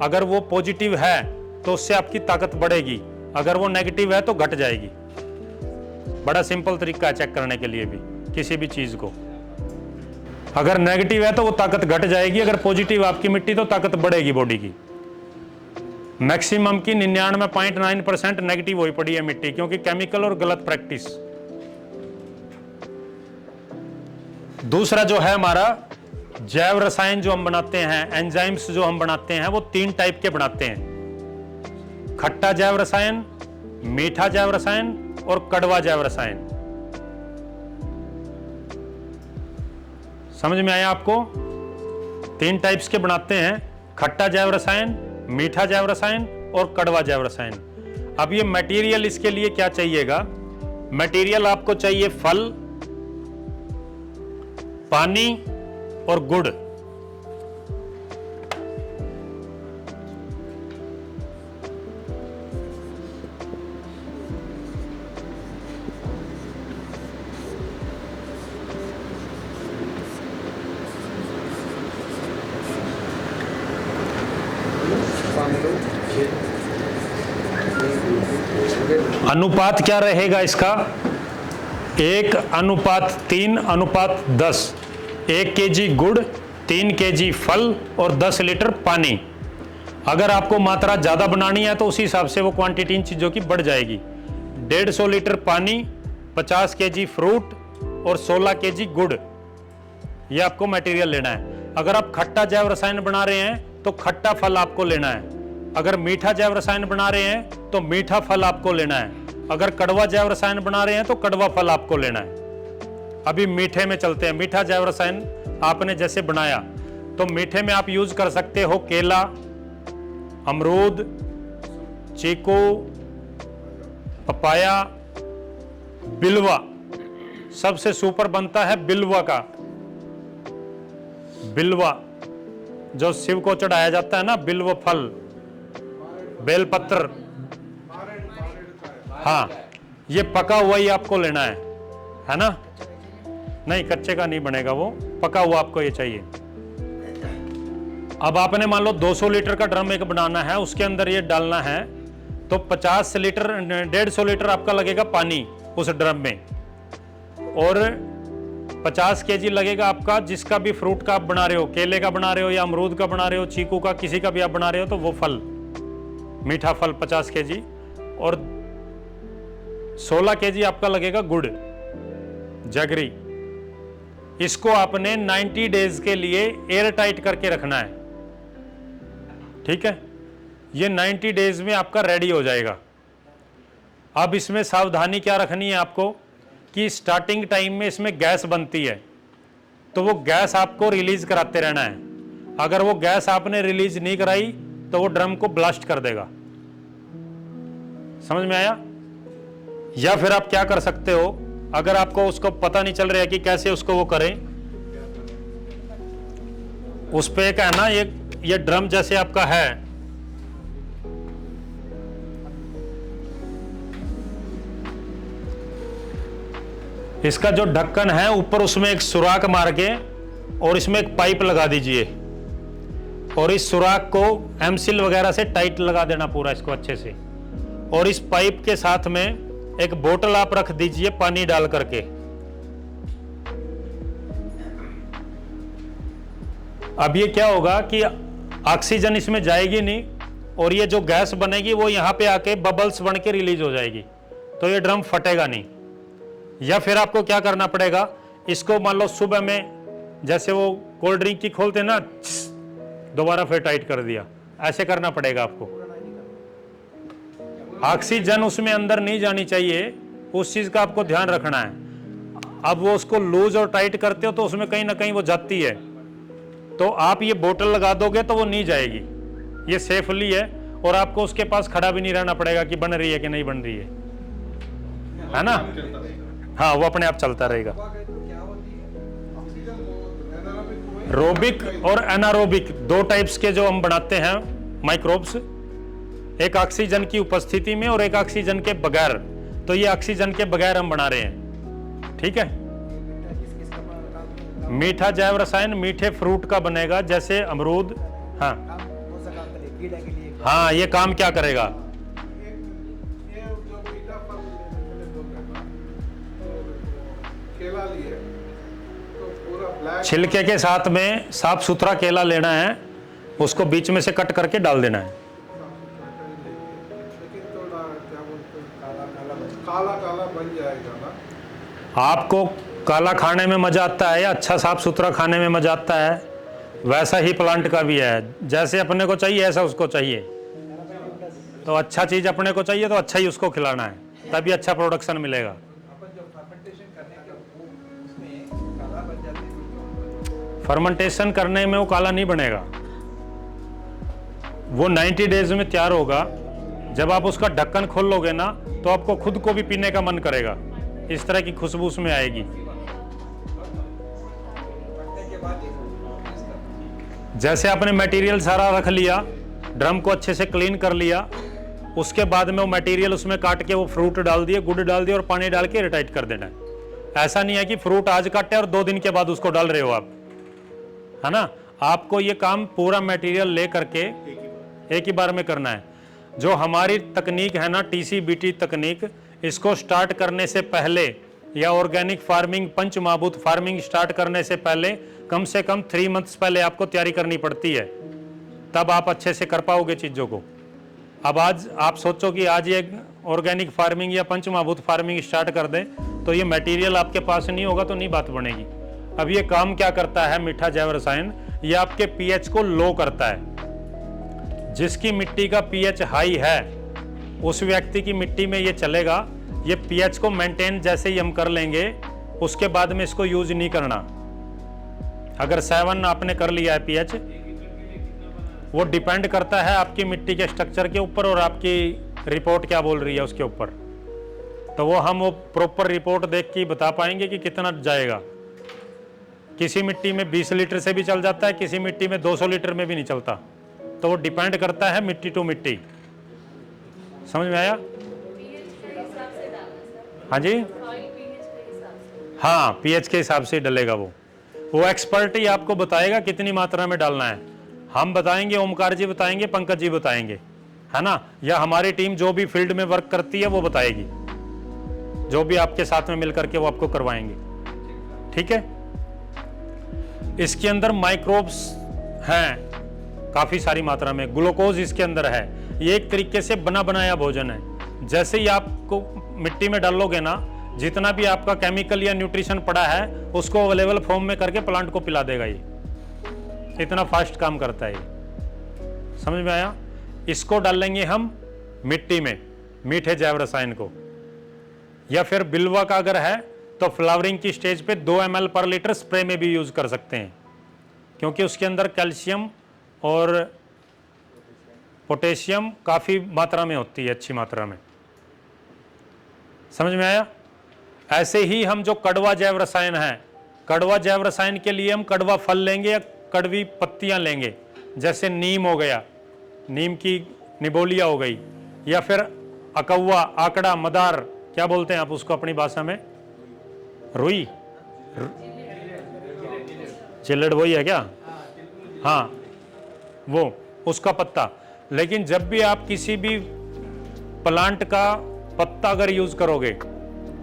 अगर वो पॉजिटिव है तो उससे आपकी ताकत बढ़ेगी, अगर वो नेगेटिव है तो घट जाएगी। बड़ा सिंपल तरीका है चेक करने के लिए भी किसी भी चीज को। अगर नेगेटिव है तो वो ताकत घट जाएगी, अगर पॉजिटिव आपकी मिट्टी तो ताकत बढ़ेगी बॉडी की। मैक्सिमम की 99.9% नेगेटिव हुई पड़ी है मिट्टी, क्योंकि केमिकल और गलत प्रैक्टिस। दूसरा जो है हमारा जैव रसायन जो हम बनाते हैं, एंजाइम्स जो हम बनाते हैं, वो 3 टाइप के बनाते हैं। खट्टा जैव रसायन, मीठा जैव रसायन और कड़वा जैव रसायन। समझ में आया आपको? 3 टाइप्स के बनाते हैं, खट्टा जैव रसायन, मीठा जैव रसायन और कड़वा जैव रसायन। अब ये मटेरियल इसके लिए क्या चाहिएगा? मटेरियल आपको चाहिए फल, पानी और गुड़। अनुपात क्या रहेगा इसका? 1:3:10। 1 केजी गुड़, 3 केजी फल और 10 लीटर पानी। अगर आपको मात्रा ज़्यादा बनानी है तो उसी हिसाब से वो क्वांटिटी इन चीज़ों की बढ़ जाएगी। 150 लीटर पानी, 50 केजी फ्रूट और 16 केजी गुड़, ये आपको मटेरियल लेना है। अगर आप खट्टा जैव रसायन बना रहे हैं तो खट्टा फल आपको लेना है। अगर मीठा जैव रसायन बना रहे हैं तो मीठा फल आपको लेना है। अगर कड़वा जैव रसायन बना रहे हैं तो कड़वा फल आपको लेना है। अभी मीठे में चलते हैं। मीठा जैव रसायन आपने जैसे बनाया तो मीठे में आप यूज कर सकते हो केला, अमरूद, चीकू, पपाया, बिलवा। सबसे सुपर बनता है बिलवा का। बिलवा जो शिव को चढ़ाया जाता है ना, बिल्व फल, बेलपत्र, हाँ, ये पका हुआ ही आपको लेना है ना। नहीं, कच्चे का नहीं बनेगा, वो पका हुआ आपको ये चाहिए। अब आपने मान लो 200 लीटर का ड्रम एक बनाना है, उसके अंदर ये डालना है तो 50 लीटर 150 लीटर आपका लगेगा पानी उस ड्रम में, और 50 केजी लगेगा आपका जिसका भी फ्रूट का आप बना रहे हो, केले का बना रहे हो या अमरूद का बना रहे हो, चीकू का, किसी का भी आप बना रहे हो, तो वो फल मीठा फल 50 kg और 16 kg आपका लगेगा गुड़, जगरी। इसको आपने 90 डेज के लिए एयर टाइट करके रखना है, ठीक है। ये 90 डेज में आपका रेडी हो जाएगा। अब इसमें सावधानी क्या रखनी है आपको कि स्टार्टिंग टाइम में इसमें गैस बनती है, तो वो गैस आपको रिलीज कराते रहना है। अगर वो गैस आपने रिलीज नहीं कराई तो वो ड्रम को ब्लास्ट कर देगा। समझ में आया? या फिर आप क्या कर सकते हो, अगर आपको उसको पता नहीं चल रहा है कि कैसे उसको वो करें, उस पे एक है ना, ये ड्रम जैसे आपका है, इसका जो ढक्कन है ऊपर उसमें एक सुराख मार के और इसमें एक पाइप लगा दीजिए और इस सुराख को एमसील वगैरह से टाइट लगा देना पूरा इसको अच्छे से। और इस पाइप के साथ में एक बोतल आप रख दीजिए पानी डाल करके। अब ये क्या होगा कि ऑक्सीजन इसमें जाएगी नहीं और ये जो गैस बनेगी वो यहां पे आके बबल्स बन के रिलीज हो जाएगी, तो ये ड्रम फटेगा नहीं। या फिर आपको क्या करना पड़ेगा, इसको मान लो सुबह में जैसे वो कोल्ड ड्रिंक की खोलते ना, दोबारा फिर टाइट कर दिया, ऐसे करना पड़ेगा आपको। ऑक्सीजन उसमें अंदर नहीं जानी चाहिए, उस चीज का आपको ध्यान रखना है। अब वो उसको लूज और टाइट करते हो तो उसमें कहीं ना कहीं वो जाती है, तो आप ये बोतल लगा दोगे तो वो नहीं जाएगी। ये सेफली है और आपको उसके पास खड़ा भी नहीं रहना पड़ेगा कि बन रही है कि नहीं बन रही है ना। हाँ, वो अपने आप चलता रहेगा। रोबिक और एनारोबिक दो टाइप्स के जो हम बनाते हैं माइक्रोब्स, एक ऑक्सीजन की उपस्थिति में और एक ऑक्सीजन के बगैर। तो ये ऑक्सीजन के बगैर हम बना रहे हैं, ठीक है। मीठा जैव रसायन मीठे फ्रूट का बनेगा, जैसे अमरूद। हाँ हाँ, ये काम क्या करेगा, छिलके के साथ में साफ सुथरा केला लेना है, उसको बीच में से कट करके डाल देना है।
काला बन जाएगा ना।
आपको काला खाने में मजा आता है या अच्छा साफ सुथरा खाने में मजा आता है, वैसा ही प्लांट का भी है। जैसे अपने को चाहिए ऐसा उसको चाहिए, तो अच्छा चीज अपने को चाहिए तो अच्छा ही उसको खिलाना है, तभी अच्छा प्रोडक्शन मिलेगा। फर्मेंटेशन करने में वो काला नहीं बनेगा, वो 90 डेज में तैयार होगा। जब आप उसका ढक्कन खोल लोगे ना तो आपको खुद को भी पीने का मन करेगा, इस तरह की खुशबू उसमें आएगी। जैसे आपने मटेरियल सारा रख लिया, ड्रम को अच्छे से क्लीन कर लिया, उसके बाद में वो मटेरियल उसमें काट के वो फ्रूट डाल दिए, गुड़ डाल दिया और पानी डाल के एयरटाइट कर देना है। ऐसा नहीं है कि फ्रूट आज काटे और 2 दिन के बाद उसको डाल रहे हो आप, है ना। आपको ये काम पूरा मटेरियल ले करके एक ही बार में करना है। जो हमारी तकनीक है ना, TCBT तकनीक, इसको स्टार्ट करने से पहले या ऑर्गेनिक फार्मिंग, पंचमहाभूत फार्मिंग स्टार्ट करने से पहले कम से कम 3 मंथ्स पहले आपको तैयारी करनी पड़ती है, तब आप अच्छे से कर पाओगे चीज़ों को। अब आज आप सोचो कि आज ये ऑर्गेनिक फार्मिंग या पंचमहाभूत फार्मिंग स्टार्ट कर दें, तो ये मटेरियल आपके पास नहीं होगा तो नहीं बात बनेगी। अब ये काम क्या करता है मीठा जैव रसायन, ये आपके pH को लो करता है। जिसकी मिट्टी का pH हाई है उस व्यक्ति की मिट्टी में ये चलेगा। ये pH को मेंटेन जैसे ही हम कर लेंगे, उसके बाद में इसको यूज नहीं करना। अगर 7 आपने कर लिया है pH, वो डिपेंड करता है आपकी मिट्टी के स्ट्रक्चर के ऊपर और आपकी रिपोर्ट क्या बोल रही है उसके ऊपर। तो वो प्रॉपर रिपोर्ट देख के बता पाएंगे कि कितना जाएगा। किसी मिट्टी में 20 लीटर से भी चल जाता है, किसी मिट्टी में 200 लीटर में भी नहीं चलता। तो वो डिपेंड करता है मिट्टी टू मिट्टी। समझ में आया? हाँ जी, हाँ, pH के हिसाब से डलेगा। वो एक्सपर्ट ही आपको बताएगा कितनी मात्रा में डालना है। हम बताएंगे, ओमकार जी बताएंगे, पंकज जी बताएंगे, है ना, या हमारी टीम जो भी फील्ड में वर्क करती है वो बताएगी, जो भी आपके साथ में मिलकर के वो आपको करवाएंगे। ठीक है। इसके अंदर माइक्रोब्स हैं काफी सारी मात्रा में, ग्लूकोज इसके अंदर है, ये एक तरीके से बना बनाया भोजन है। जैसे ही आपको मिट्टी में डालोगे ना, जितना भी आपका केमिकल या न्यूट्रिशन पड़ा है उसको अवेलेबल फॉर्म में करके प्लांट को पिला देगा। ये इतना फास्ट काम करता है ये, समझ में आया। इसको डालेंगे हम मिट्टी में, मीठे जैव रसायन को, या फिर बिल्वा का अगर है तो फ्लावरिंग की स्टेज पे 2 ml पर लीटर स्प्रे में भी यूज कर सकते हैं, क्योंकि उसके अंदर कैल्शियम और पोटेशियम काफ़ी मात्रा में होती है, अच्छी मात्रा में। समझ में आया। ऐसे ही हम जो कड़वा जैव रसायन है, कड़वा जैव रसायन के लिए हम कड़वा फल लेंगे या कड़वी पत्तियां लेंगे, जैसे नीम हो गया, नीम की निबोलिया हो गई, या फिर अकौवा, आकड़ा, मदार, क्या बोलते हैं आप उसको अपनी भाषा में, रुई, चिल्लड़ वही है क्या, हाँ वो, उसका पत्ता। लेकिन जब भी आप किसी भी प्लांट का पत्ता अगर यूज करोगे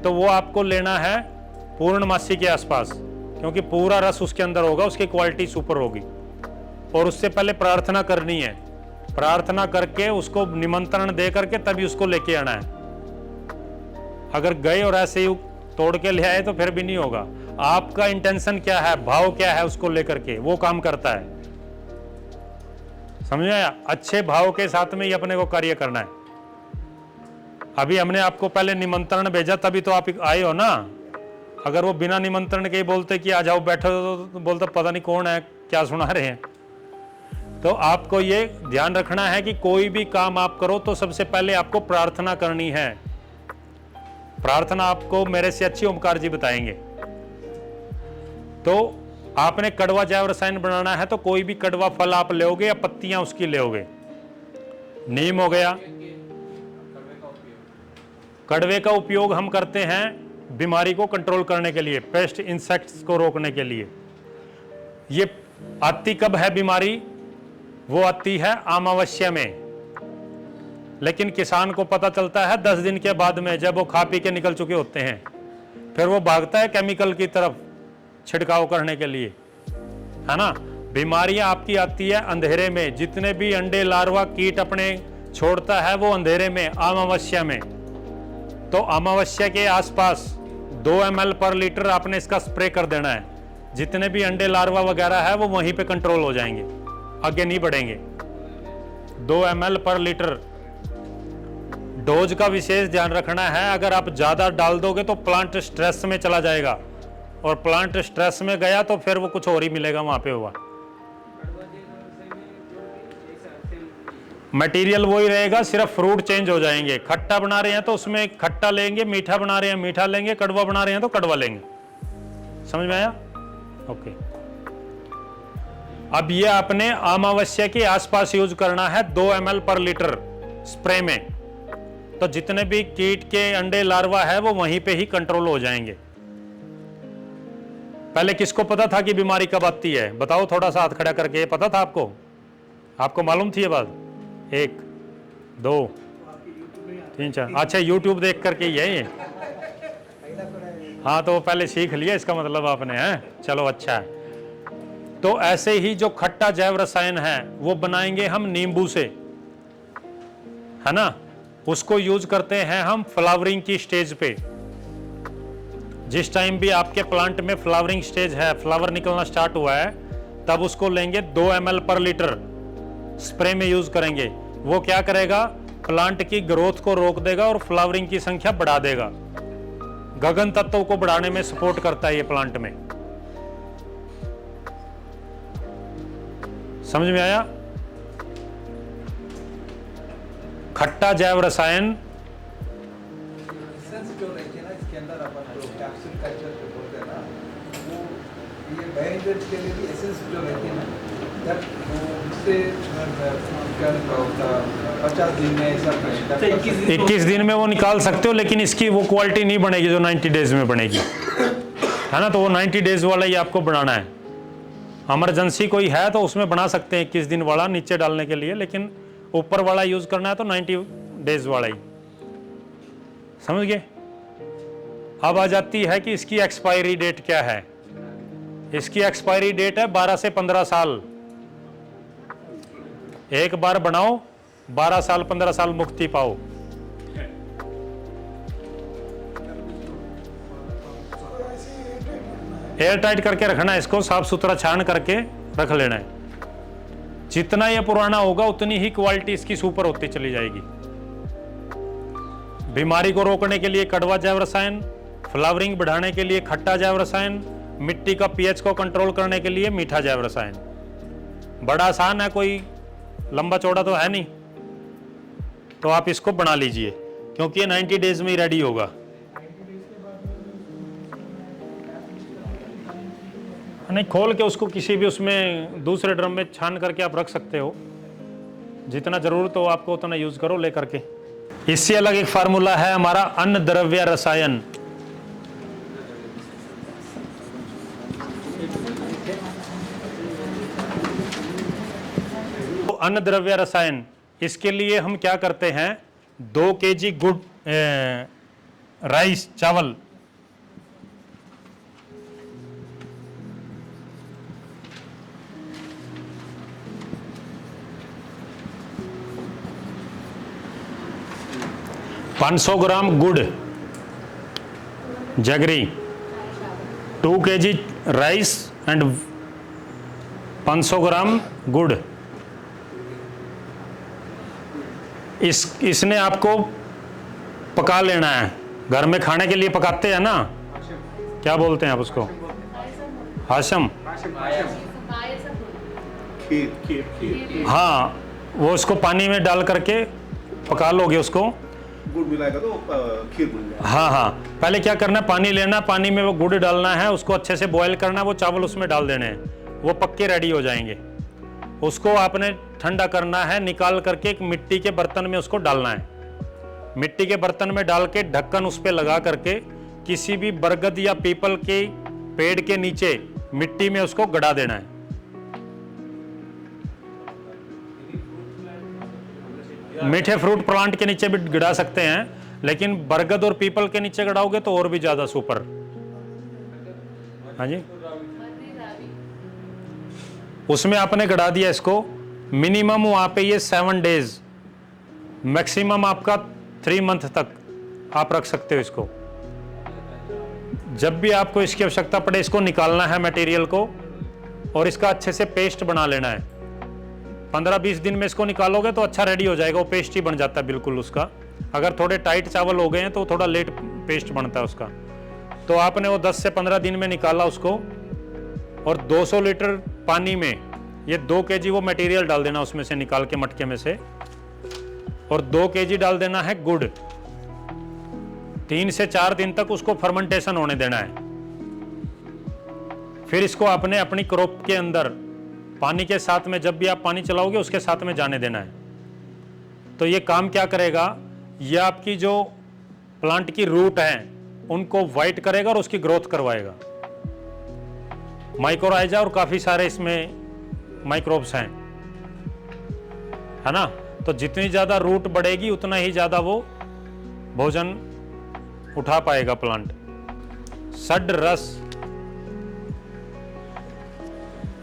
तो वो आपको लेना है पूर्णमासी के आसपास, क्योंकि पूरा रस उसके अंदर होगा, उसकी क्वालिटी सुपर होगी। और उससे पहले प्रार्थना करनी है, प्रार्थना करके उसको निमंत्रण दे करके तभी उसको लेके आना है। अगर गए और ऐसे ही तोड़ के ले आए तो फिर भी नहीं होगा। आपका इंटेंशन क्या है, भाव क्या है उसको लेकर के, वो काम करता है। समझ में आया। अच्छे भाव के साथ में ही अपने को कार्य करना है। अभी हमने आपको पहले निमंत्रण भेजा तभी तो आप आए हो ना। अगर वो बिना निमंत्रण के ही बोलते कि आ जाओ बैठो, तो बोलते पता नहीं कौन है, क्या सुना रहे हैं। तो आपको ये ध्यान रखना है कि कोई भी काम आप करो तो सबसे पहले आपको प्रार्थना करनी है। प्रार्थना आपको मेरे से अच्छी ओमकार जी बताएंगे। तो आपने कड़वा जैव रसायन बनाना है तो कोई भी कड़वा फल आप लोगे या पत्तियां उसकी लोगे। नीम हो गया, कड़वे का उपयोग हम करते हैं बीमारी को कंट्रोल करने के लिए, पेस्ट इंसेक्ट्स को रोकने के लिए। ये आती कब है बीमारी, वो आती है अमावस्या में, लेकिन किसान को पता चलता है 10 दिन के बाद में, जब वो खा पी के निकल चुके होते हैं। फिर वो भागता है केमिकल की तरफ छिड़काव करने के लिए, है ना। बीमारियां आपकी आती है अंधेरे में, जितने भी अंडे लार्वा कीट अपने छोड़ता है वो अंधेरे में, अमावस्या में। तो अमावस्या के आसपास 2 ml पर लीटर आपने इसका स्प्रे कर देना है। जितने भी अंडे लार्वा वगैरह है वो वहीं पे कंट्रोल हो जाएंगे, आगे नहीं बढ़ेंगे। 2 ml पर लीटर। डोज का विशेष ध्यान रखना है, अगर आप ज्यादा डाल दोगे तो प्लांट स्ट्रेस में चला जाएगा, और प्लांट स्ट्रेस में गया तो फिर वो कुछ और ही मिलेगा वहां पे। हुआ मटेरियल वही रहेगा, सिर्फ फ्रूट चेंज हो जाएंगे। खट्टा बना रहे हैं तो उसमें खट्टा लेंगे, मीठा बना रहे हैं मीठा लेंगे, कड़वा बना रहे हैं तो कड़वा लेंगे। समझ में आया। ओके। अब ये आपने अमावस्या के आसपास यूज करना है 2 ml पर लीटर स्प्रे में, तो जितने भी कीट के अंडे लार्वा है वो वहीं पे ही कंट्रोल हो जाएंगे। पहले किसको पता था कि बीमारी कब आती है, बताओ थोड़ा सा हाथ खड़ा करके। पता था आपको, आपको मालूम थी ये बात? 1 2 3 4। अच्छा, यूट्यूब देख करके ही है ये। हाँ, तो पहले सीख लिया इसका मतलब आपने, है। चलो अच्छा है। तो ऐसे ही जो खट्टा जैव रसायन है वो बनाएंगे हम नींबू से, है ना। उसको यूज करते हैं हम फ्लावरिंग की स्टेज पे। जिस टाइम भी आपके प्लांट में फ्लावरिंग स्टेज है, फ्लावर निकलना स्टार्ट हुआ है, तब उसको लेंगे 2 ml पर लीटर स्प्रे में यूज करेंगे। वो क्या करेगा, प्लांट की ग्रोथ को रोक देगा और फ्लावरिंग की संख्या बढ़ा देगा। गगन तत्व को बढ़ाने में सपोर्ट करता है ये प्लांट में। समझ में आया। खट्टा जैव रसायन
एसेंस जो रहती है ना इसके अंदर, अपन जो कैप्सूल कल्चर जो बोलते हैं ना, वो ये बायोजेट के लिए भी एसेंस जो रहती है ना, तब वो उससे क्या होता 50 दिन में ऐसा
21 दिन में वो निकाल सकते हो, लेकिन इसकी वो क्वालिटी नहीं बनेगी जो 90 डेज में बनेगी, है ना। तो वो 90 डेज वाला ही आपको बनाना है। इमरजेंसी कोई है तो उसमें बना सकते हैं 21 दिन वाला नीचे डालने के लिए, लेकिन ऊपर वाला यूज करना है तो 90 डेज वाला ही। समझ गए। अब आ जाती है कि इसकी एक्सपायरी डेट क्या है। इसकी एक्सपायरी डेट है 12 से 15 साल। एक बार बनाओ 12 साल 15 साल मुक्ति पाओ। एयर टाइट करके रखना है इसको, साफ सुथरा छान करके रख लेना है। जितना यह पुराना होगा उतनी ही क्वालिटी इसकी सुपर होती चली जाएगी। बीमारी को रोकने के लिए कड़वा जैव रसायन, फ्लावरिंग बढ़ाने के लिए खट्टा जैव रसायन, मिट्टी का पीएच को कंट्रोल करने के लिए मीठा जैव रसायन। बड़ा आसान है, कोई लंबा चौड़ा तो है नहीं। तो आप इसको बना लीजिए क्योंकि ये 90 डेज में ही रेडी होगा। नहीं, खोल के उसको किसी भी उसमें दूसरे ड्रम में छान करके आप रख सकते हो। जितना जरूरत हो आपको उतना यूज करो लेकर के। इससे अलग एक फार्मूला है हमारा अन्न द्रव्य रसायन। तो अन्न द्रव्य रसायन, इसके लिए हम क्या करते हैं, 2 kg गुड़ राइस चावल, $500 ग्राम गुड़ जगरी, 2 kg राइस एंड 500 ग्राम गुड़। इसने आपको पका लेना है। घर में खाने के लिए पकाते हैं ना, क्या बोलते हैं आप उसको, हाशम। हाँ, वो उसको पानी में डाल करके पका लोगे उसको,
गुड़ मिलाएगा तो खीर बन जाएगा।
हाँ हाँ, पहले क्या करना है, पानी लेना, पानी में वो गुड़ डालना है, उसको अच्छे से बॉयल करना है, वो चावल उसमें डाल देने हैं, वो पक्के रेडी हो जाएंगे। उसको आपने ठंडा करना है, निकाल करके एक मिट्टी के बर्तन में उसको डालना है। मिट्टी के बर्तन में डाल के ढक्कन उस पर लगा करके किसी भी बरगद या पीपल के पेड़ के नीचे मिट्टी में उसको गड़ा देना है। मीठे फ्रूट प्लांट के नीचे भी गड़ा सकते हैं, लेकिन बरगद और पीपल के नीचे गड़ाओगे तो और भी ज्यादा सुपर। हाँ जी, उसमें आपने गड़ा दिया इसको। मिनिमम वहां पे ये 7 डेज, मैक्सिमम आपका 3 मंथ तक आप रख सकते हो इसको। जब भी आपको इसकी आवश्यकता पड़े, इसको निकालना है मटेरियल को और इसका अच्छे से पेस्ट बना लेना है। 15-20 दिन में इसको निकालोगे तो अच्छा रेडी हो जाएगा, वो पेस्ट ही बन जाता है बिल्कुल उसका। अगर थोड़े टाइट चावल हो गए हैं तो थोड़ा लेट पेस्ट बनता है उसका। तो आपने वो 10 से 15 दिन में निकाला उसको, और 200 लीटर पानी में ये 2 kg वो मटेरियल डाल देना उसमें से, निकाल के मटके में से, और 2 kg डाल देना है गुड़। 3 से 4 दिन तक उसको फर्मेंटेशन होने देना है। फिर इसको आपने अपनी क्रॉप के अंदर पानी के साथ में, जब भी आप पानी चलाओगे उसके साथ में जाने देना है। तो ये काम क्या करेगा, ये आपकी जो प्लांट की रूट है उनको वाइट करेगा और उसकी ग्रोथ करवाएगा। माइक्रोराइजा और काफी सारे इसमें माइक्रोब्स हैं, है ना। तो जितनी ज्यादा रूट बढ़ेगी उतना ही ज्यादा वो भोजन उठा पाएगा प्लांट। सड रस,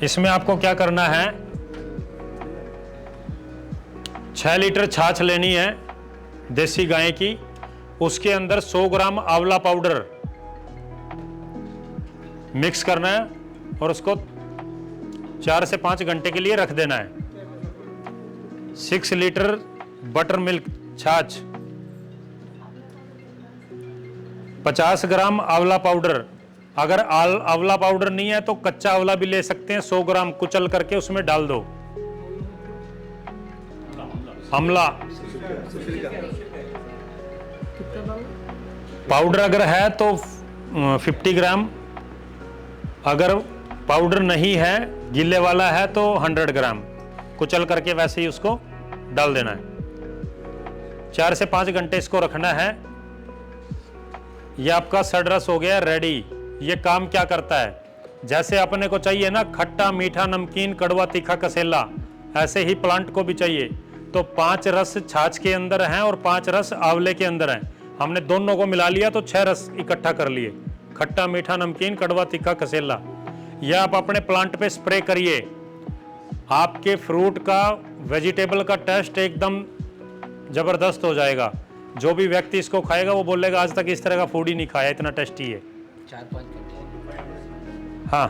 इसमें आपको क्या करना है, 6 लीटर छाछ लेनी है देसी गाय की, उसके अंदर 100 ग्राम आंवला पाउडर मिक्स करना है और उसको 4 से 5 घंटे के लिए रख देना है। 6 लीटर बटर मिल्क छाछ, 50 ग्राम आंवला पाउडर। अगर आंवला पाउडर नहीं है तो कच्चा आंवला भी ले सकते हैं, 100 ग्राम कुचल करके उसमें डाल दो। आंवला पाउडर अगर है तो 50 ग्राम, अगर पाउडर नहीं है, गिल्ले वाला है तो 100 ग्राम कुचल करके वैसे ही उसको डाल देना है। 4 से 5 घंटे इसको रखना है। यह आपका सडरस हो गया रेडी। ये काम क्या करता है, जैसे अपने को चाहिए ना खट्टा मीठा नमकीन कड़वा तीखा कसेला, ऐसे ही प्लांट को भी चाहिए। तो 5 रस छाछ के अंदर हैं और 5 रस आंवले के अंदर हैं। हमने दोनों को मिला लिया तो 6 रस इकट्ठा कर लिए, खट्टा मीठा नमकीन कड़वा तीखा कसेला। यह आप अपने प्लांट पे स्प्रे करिए, आपके फ्रूट का वेजिटेबल का टेस्ट एकदम ज़बरदस्त हो जाएगा। जो भी व्यक्ति इसको खाएगा वो बोलेगा आज तक इस तरह का फूड ही नहीं खाया, इतना टेस्टी है।
4-5 घंटे।
हाँ,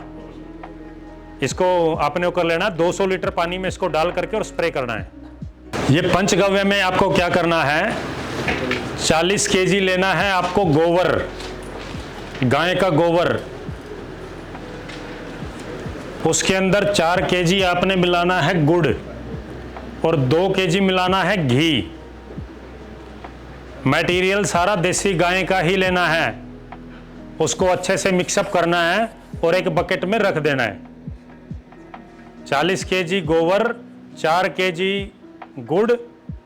इसको आपने वो कर लेना, 200 लीटर पानी में इसको डाल करके और स्प्रे करना है। ये पंचगव्य में आपको क्या करना है, 40 केजी लेना है आपको गोबर, गाय का गोबर। उसके अंदर 4 केजी आपने मिलाना है गुड़ और 2 केजी मिलाना है घी। मटेरियल सारा देसी गाय का ही लेना है। उसको अच्छे से मिक्सअप करना है और एक बकेट में रख देना है। 40 केजी गोबर, 4 केजी गुड़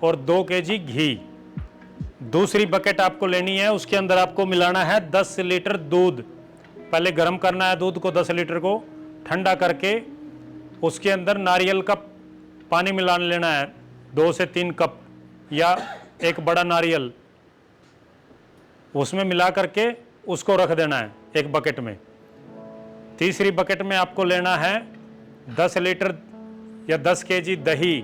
और 2 केजी घी। दूसरी बकेट आपको लेनी है, उसके अंदर आपको मिलाना है 10 लीटर दूध। पहले गर्म करना है दूध को, 10 लीटर को ठंडा करके उसके अंदर नारियल का पानी मिला लेना है, 2 से 3 कप या एक बड़ा नारियल, उसमें मिला करके उसको रख देना है एक बकेट में। तीसरी बकेट में आपको लेना है 10 लीटर या 10 केजी दही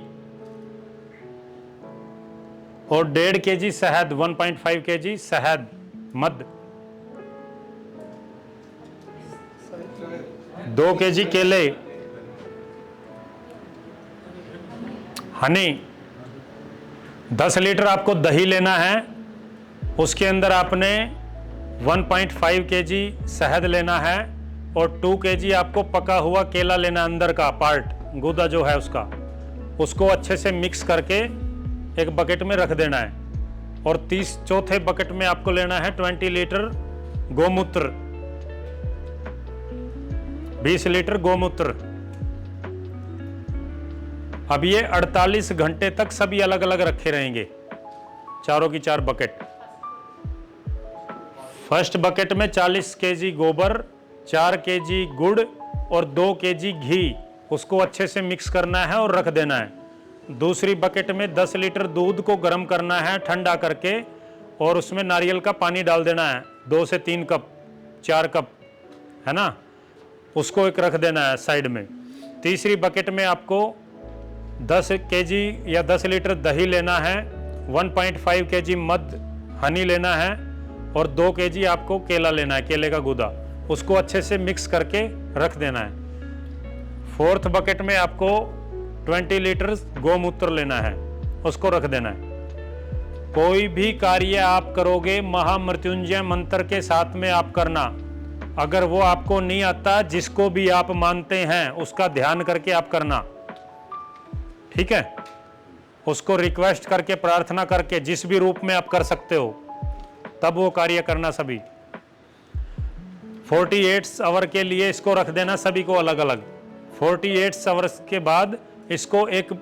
और 1.5 केजी शहद, 1.5 केजी शहद मध, 2 केजी केले, हनी, 10 लीटर आपको दही लेना है। उसके अंदर आपने 1.5 केजी शहद लेना है और 2 केजी आपको पका हुआ केला लेना, अंदर का पार्ट, गूदा जो है उसका, उसको अच्छे से मिक्स करके एक बकेट में रख देना है। और चौथे बकेट में आपको लेना है 20 लीटर गोमूत्र, 20 लीटर गोमूत्र। अब ये 48 घंटे तक सभी अलग अलग रखे रहेंगे, चारों की 4 बकेट। फर्स्ट बकेट में 40 केजी गोबर, 4 केजी गुड़ और 2 केजी घी, उसको अच्छे से मिक्स करना है और रख देना है। दूसरी बकेट में 10 लीटर दूध को गर्म करना है ठंडा करके और उसमें नारियल का पानी डाल देना है, 2 से 3 कप, 4 कप, है ना, उसको एक रख देना है साइड में। तीसरी बकेट में आपको 10 केजी या 10 लीटर दही लेना है, 1.5 केजी मध हनी लेना है और 2 केजी आपको केला लेना है, केले का गूदा, उसको अच्छे से मिक्स करके रख देना है। फोर्थ बकेट में आपको 20 लीटर गोमूत्र लेना है, उसको रख देना है। कोई भी कार्य आप करोगे महामृत्युंजय मंत्र के साथ में आप करना। अगर वो आपको नहीं आता, जिसको भी आप मानते हैं उसका ध्यान करके आप करना, ठीक है, उसको रिक्वेस्ट करके प्रार्थना करके जिस भी रूप में आप कर सकते हो तब वो कार्य करना। सभी 48 आवर के लिए इसको रख देना सभी को अलग अलग। 48 आवर्स के बाद इसको एक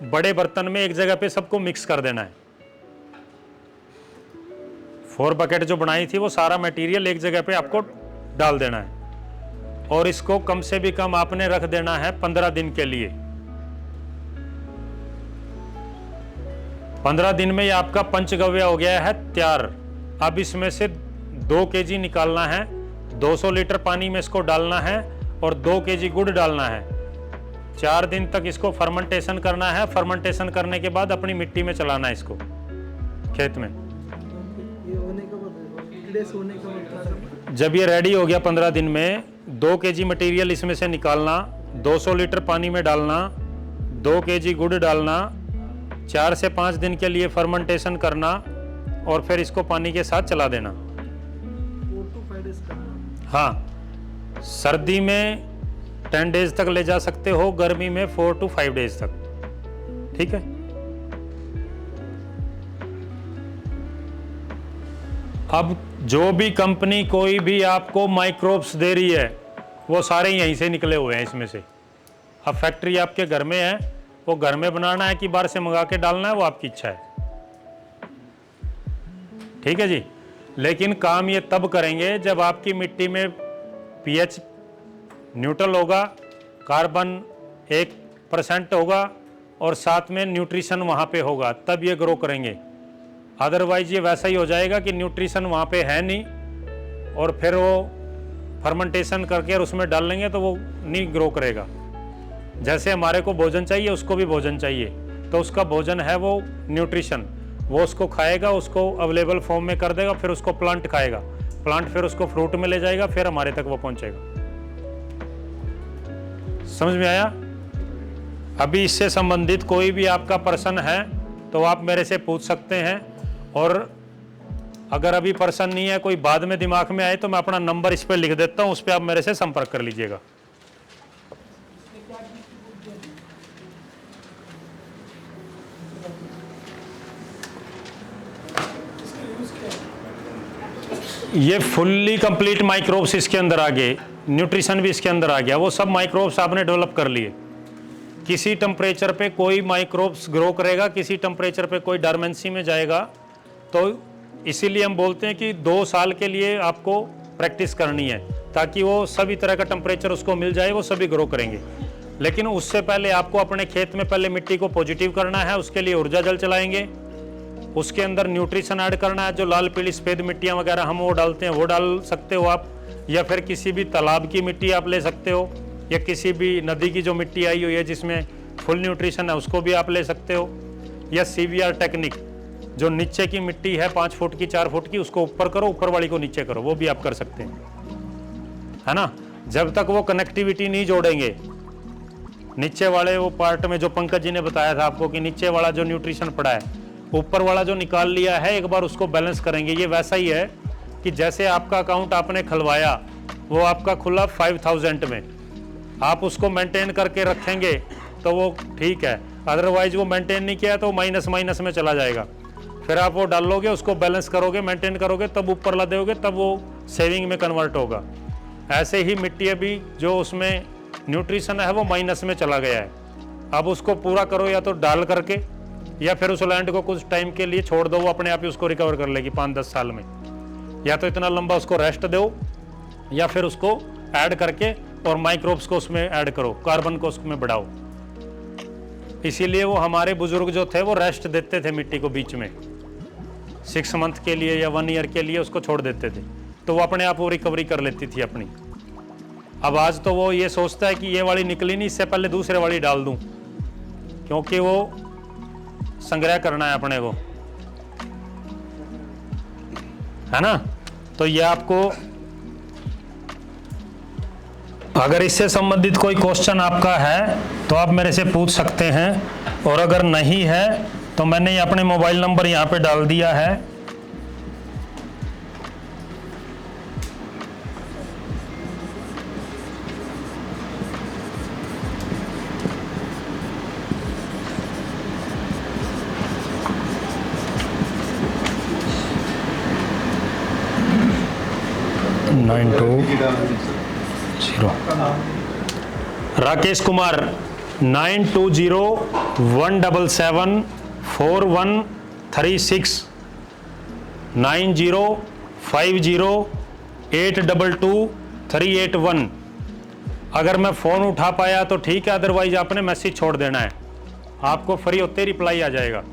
बड़े बर्तन में एक जगह पे सबको मिक्स कर देना है। 4 बकेट जो बनाई थी वो सारा मटेरियल एक जगह पे आपको डाल देना है और इसको कम से भी कम आपने रख देना है 15 दिन के लिए। 15 दिन में ये आपका पंचगव्य हो गया है तैयार। अब इसमें से 2 केजी निकालना है, 200 लीटर पानी में इसको डालना है और 2 केजी गुड़ डालना है। 4 दिन तक इसको फर्मेंटेशन करना है। फर्मेंटेशन करने के बाद अपनी मिट्टी में चलाना है इसको खेत में।
ये होने का मतलब होने का मतलब
जब ये रेडी हो गया 15 दिन में, 2 केजी मटेरियल इसमें से निकालना, 200 लीटर पानी में डालना, 2 केजी गुड़ डालना, 4 से 5 दिन के लिए फर्मेंटेशन करना और फिर इसको पानी के साथ चला देना।
4 to 5 days करना।
हाँ, सर्दी में 10 डेज तक ले जा सकते हो, गर्मी में 4 to 5 डेज तक, ठीक है। अब जो भी कंपनी कोई भी आपको माइक्रोब्स दे रही है वो सारे यहीं से निकले हुए हैं इसमें से। अब फैक्ट्री आपके घर में है, वो घर में बनाना है कि बाहर से मंगा के डालना है, वो आपकी इच्छा है, ठीक है जी। लेकिन काम ये तब करेंगे जब आपकी मिट्टी में पीएच न्यूट्रल होगा, कार्बन 1% होगा और साथ में न्यूट्रिशन वहाँ पे होगा, तब ये ग्रो करेंगे। अदरवाइज ये वैसा ही हो जाएगा कि न्यूट्रिशन वहाँ पे है नहीं और फिर वो फर्मेंटेशन करके और उसमें डाल लेंगे तो वो नहीं ग्रो करेगा। जैसे हमारे को भोजन चाहिए उसको भी भोजन चाहिए। तो उसका भोजन है वो न्यूट्रिशन, वो उसको खाएगा, उसको अवेलेबल फॉर्म में कर देगा, फिर उसको प्लांट खाएगा, प्लांट फिर उसको फ्रूट में ले जाएगा, फिर हमारे तक वो पहुंचेगा। समझ में आया? अभी इससे संबंधित कोई भी आपका प्रश्न है तो आप मेरे से पूछ सकते हैं, और अगर अभी प्रश्न नहीं है, कोई बाद में दिमाग में आए तो मैं अपना नंबर इस पर लिख देता हूं, उस पर आप मेरे से संपर्क कर लीजिएगा। ये फुल्ली कंप्लीट माइक्रोब्स इसके अंदर आ गए, न्यूट्रिशन भी इसके अंदर आ गया, वो सब माइक्रोब्स आपने डेवलप कर लिए। किसी टेम्परेचर पे कोई माइक्रोब्स ग्रो करेगा, किसी टेम्परेचर पे कोई डॉर्मेंसी में जाएगा। तो इसीलिए हम बोलते हैं कि 2 साल के लिए आपको प्रैक्टिस करनी है, ताकि वो सभी तरह का टेम्परेचर उसको मिल जाए, वो सभी ग्रो करेंगे। लेकिन उससे पहले आपको अपने खेत में पहले मिट्टी को पॉजिटिव करना है, उसके लिए ऊर्जा जल चलाएंगे, उसके अंदर न्यूट्रिशन ऐड करना है। जो लाल पीली सफ़ेद मिट्टियाँ वगैरह हम वो डालते हैं, वो डाल सकते हो आप, या फिर किसी भी तालाब की मिट्टी आप ले सकते हो, या किसी भी नदी की जो मिट्टी आई हुई है जिसमें फुल न्यूट्रिशन है उसको भी आप ले सकते हो, या CVR टेक्निक, जो नीचे की मिट्टी है 5 फुट की 4 फुट की, उसको ऊपर करो, ऊपर वाली को नीचे करो, वो भी आप कर सकते हैं, है ना। जब तक वो कनेक्टिविटी नहीं जोड़ेंगे, नीचे वाले वो पार्ट में जो पंकज जी ने बताया था आपको कि नीचे वाला जो न्यूट्रिशन पड़ा है, ऊपर वाला जो निकाल लिया है, एक बार उसको बैलेंस करेंगे। ये वैसा ही है कि जैसे आपका अकाउंट आपने खुलवाया, वो आपका खुला 5000 में, आप उसको मेंटेन करके रखेंगे तो वो ठीक है, अदरवाइज वो मेंटेन नहीं किया तो माइनस में चला जाएगा। फिर आप वो डालोगे, उसको बैलेंस करोगे, मेंटेन करोगे, तब ऊपर ला दोगे, तब वो सेविंग में कन्वर्ट होगा। ऐसे ही मिट्टी अभी जो उसमें न्यूट्रिशन है वो माइनस में चला गया है, अब उसको पूरा करो, या तो डाल करके, या फिर उस लैंड को कुछ टाइम के लिए छोड़ दो, वो अपने आप ही उसको रिकवर कर लेगी 5-10 साल में। या तो इतना लंबा उसको रेस्ट दो, या फिर उसको ऐड करके और माइक्रोब्स को उसमें ऐड करो, कार्बन को उसमें बढ़ाओ। इसीलिए वो हमारे बुजुर्ग जो थे वो रेस्ट देते थे मिट्टी को बीच में, 6 मंथ के लिए या 1 ईयर के लिए उसको छोड़ देते थे, तो वो अपने आप वो रिकवरी कर लेती थी अपनी। अब आज तो वो ये सोचता है कि ये वाली निकली नहीं, इससे पहले दूसरे वाली डाल दूं, क्योंकि वो संग्रह करना है अपने को, है ना। तो ये आपको, अगर इससे संबंधित कोई क्वेश्चन आपका है तो आप मेरे से पूछ सकते हैं, और अगर नहीं है तो मैंने अपने मोबाइल नंबर यहाँ पे डाल दिया है। राकेश कुमार 9201774136 9050822381। अगर मैं फ़ोन उठा पाया तो ठीक है, अदरवाइज आपने मैसेज छोड़ देना है, आपको फ्री होते रिप्लाई आ जाएगा।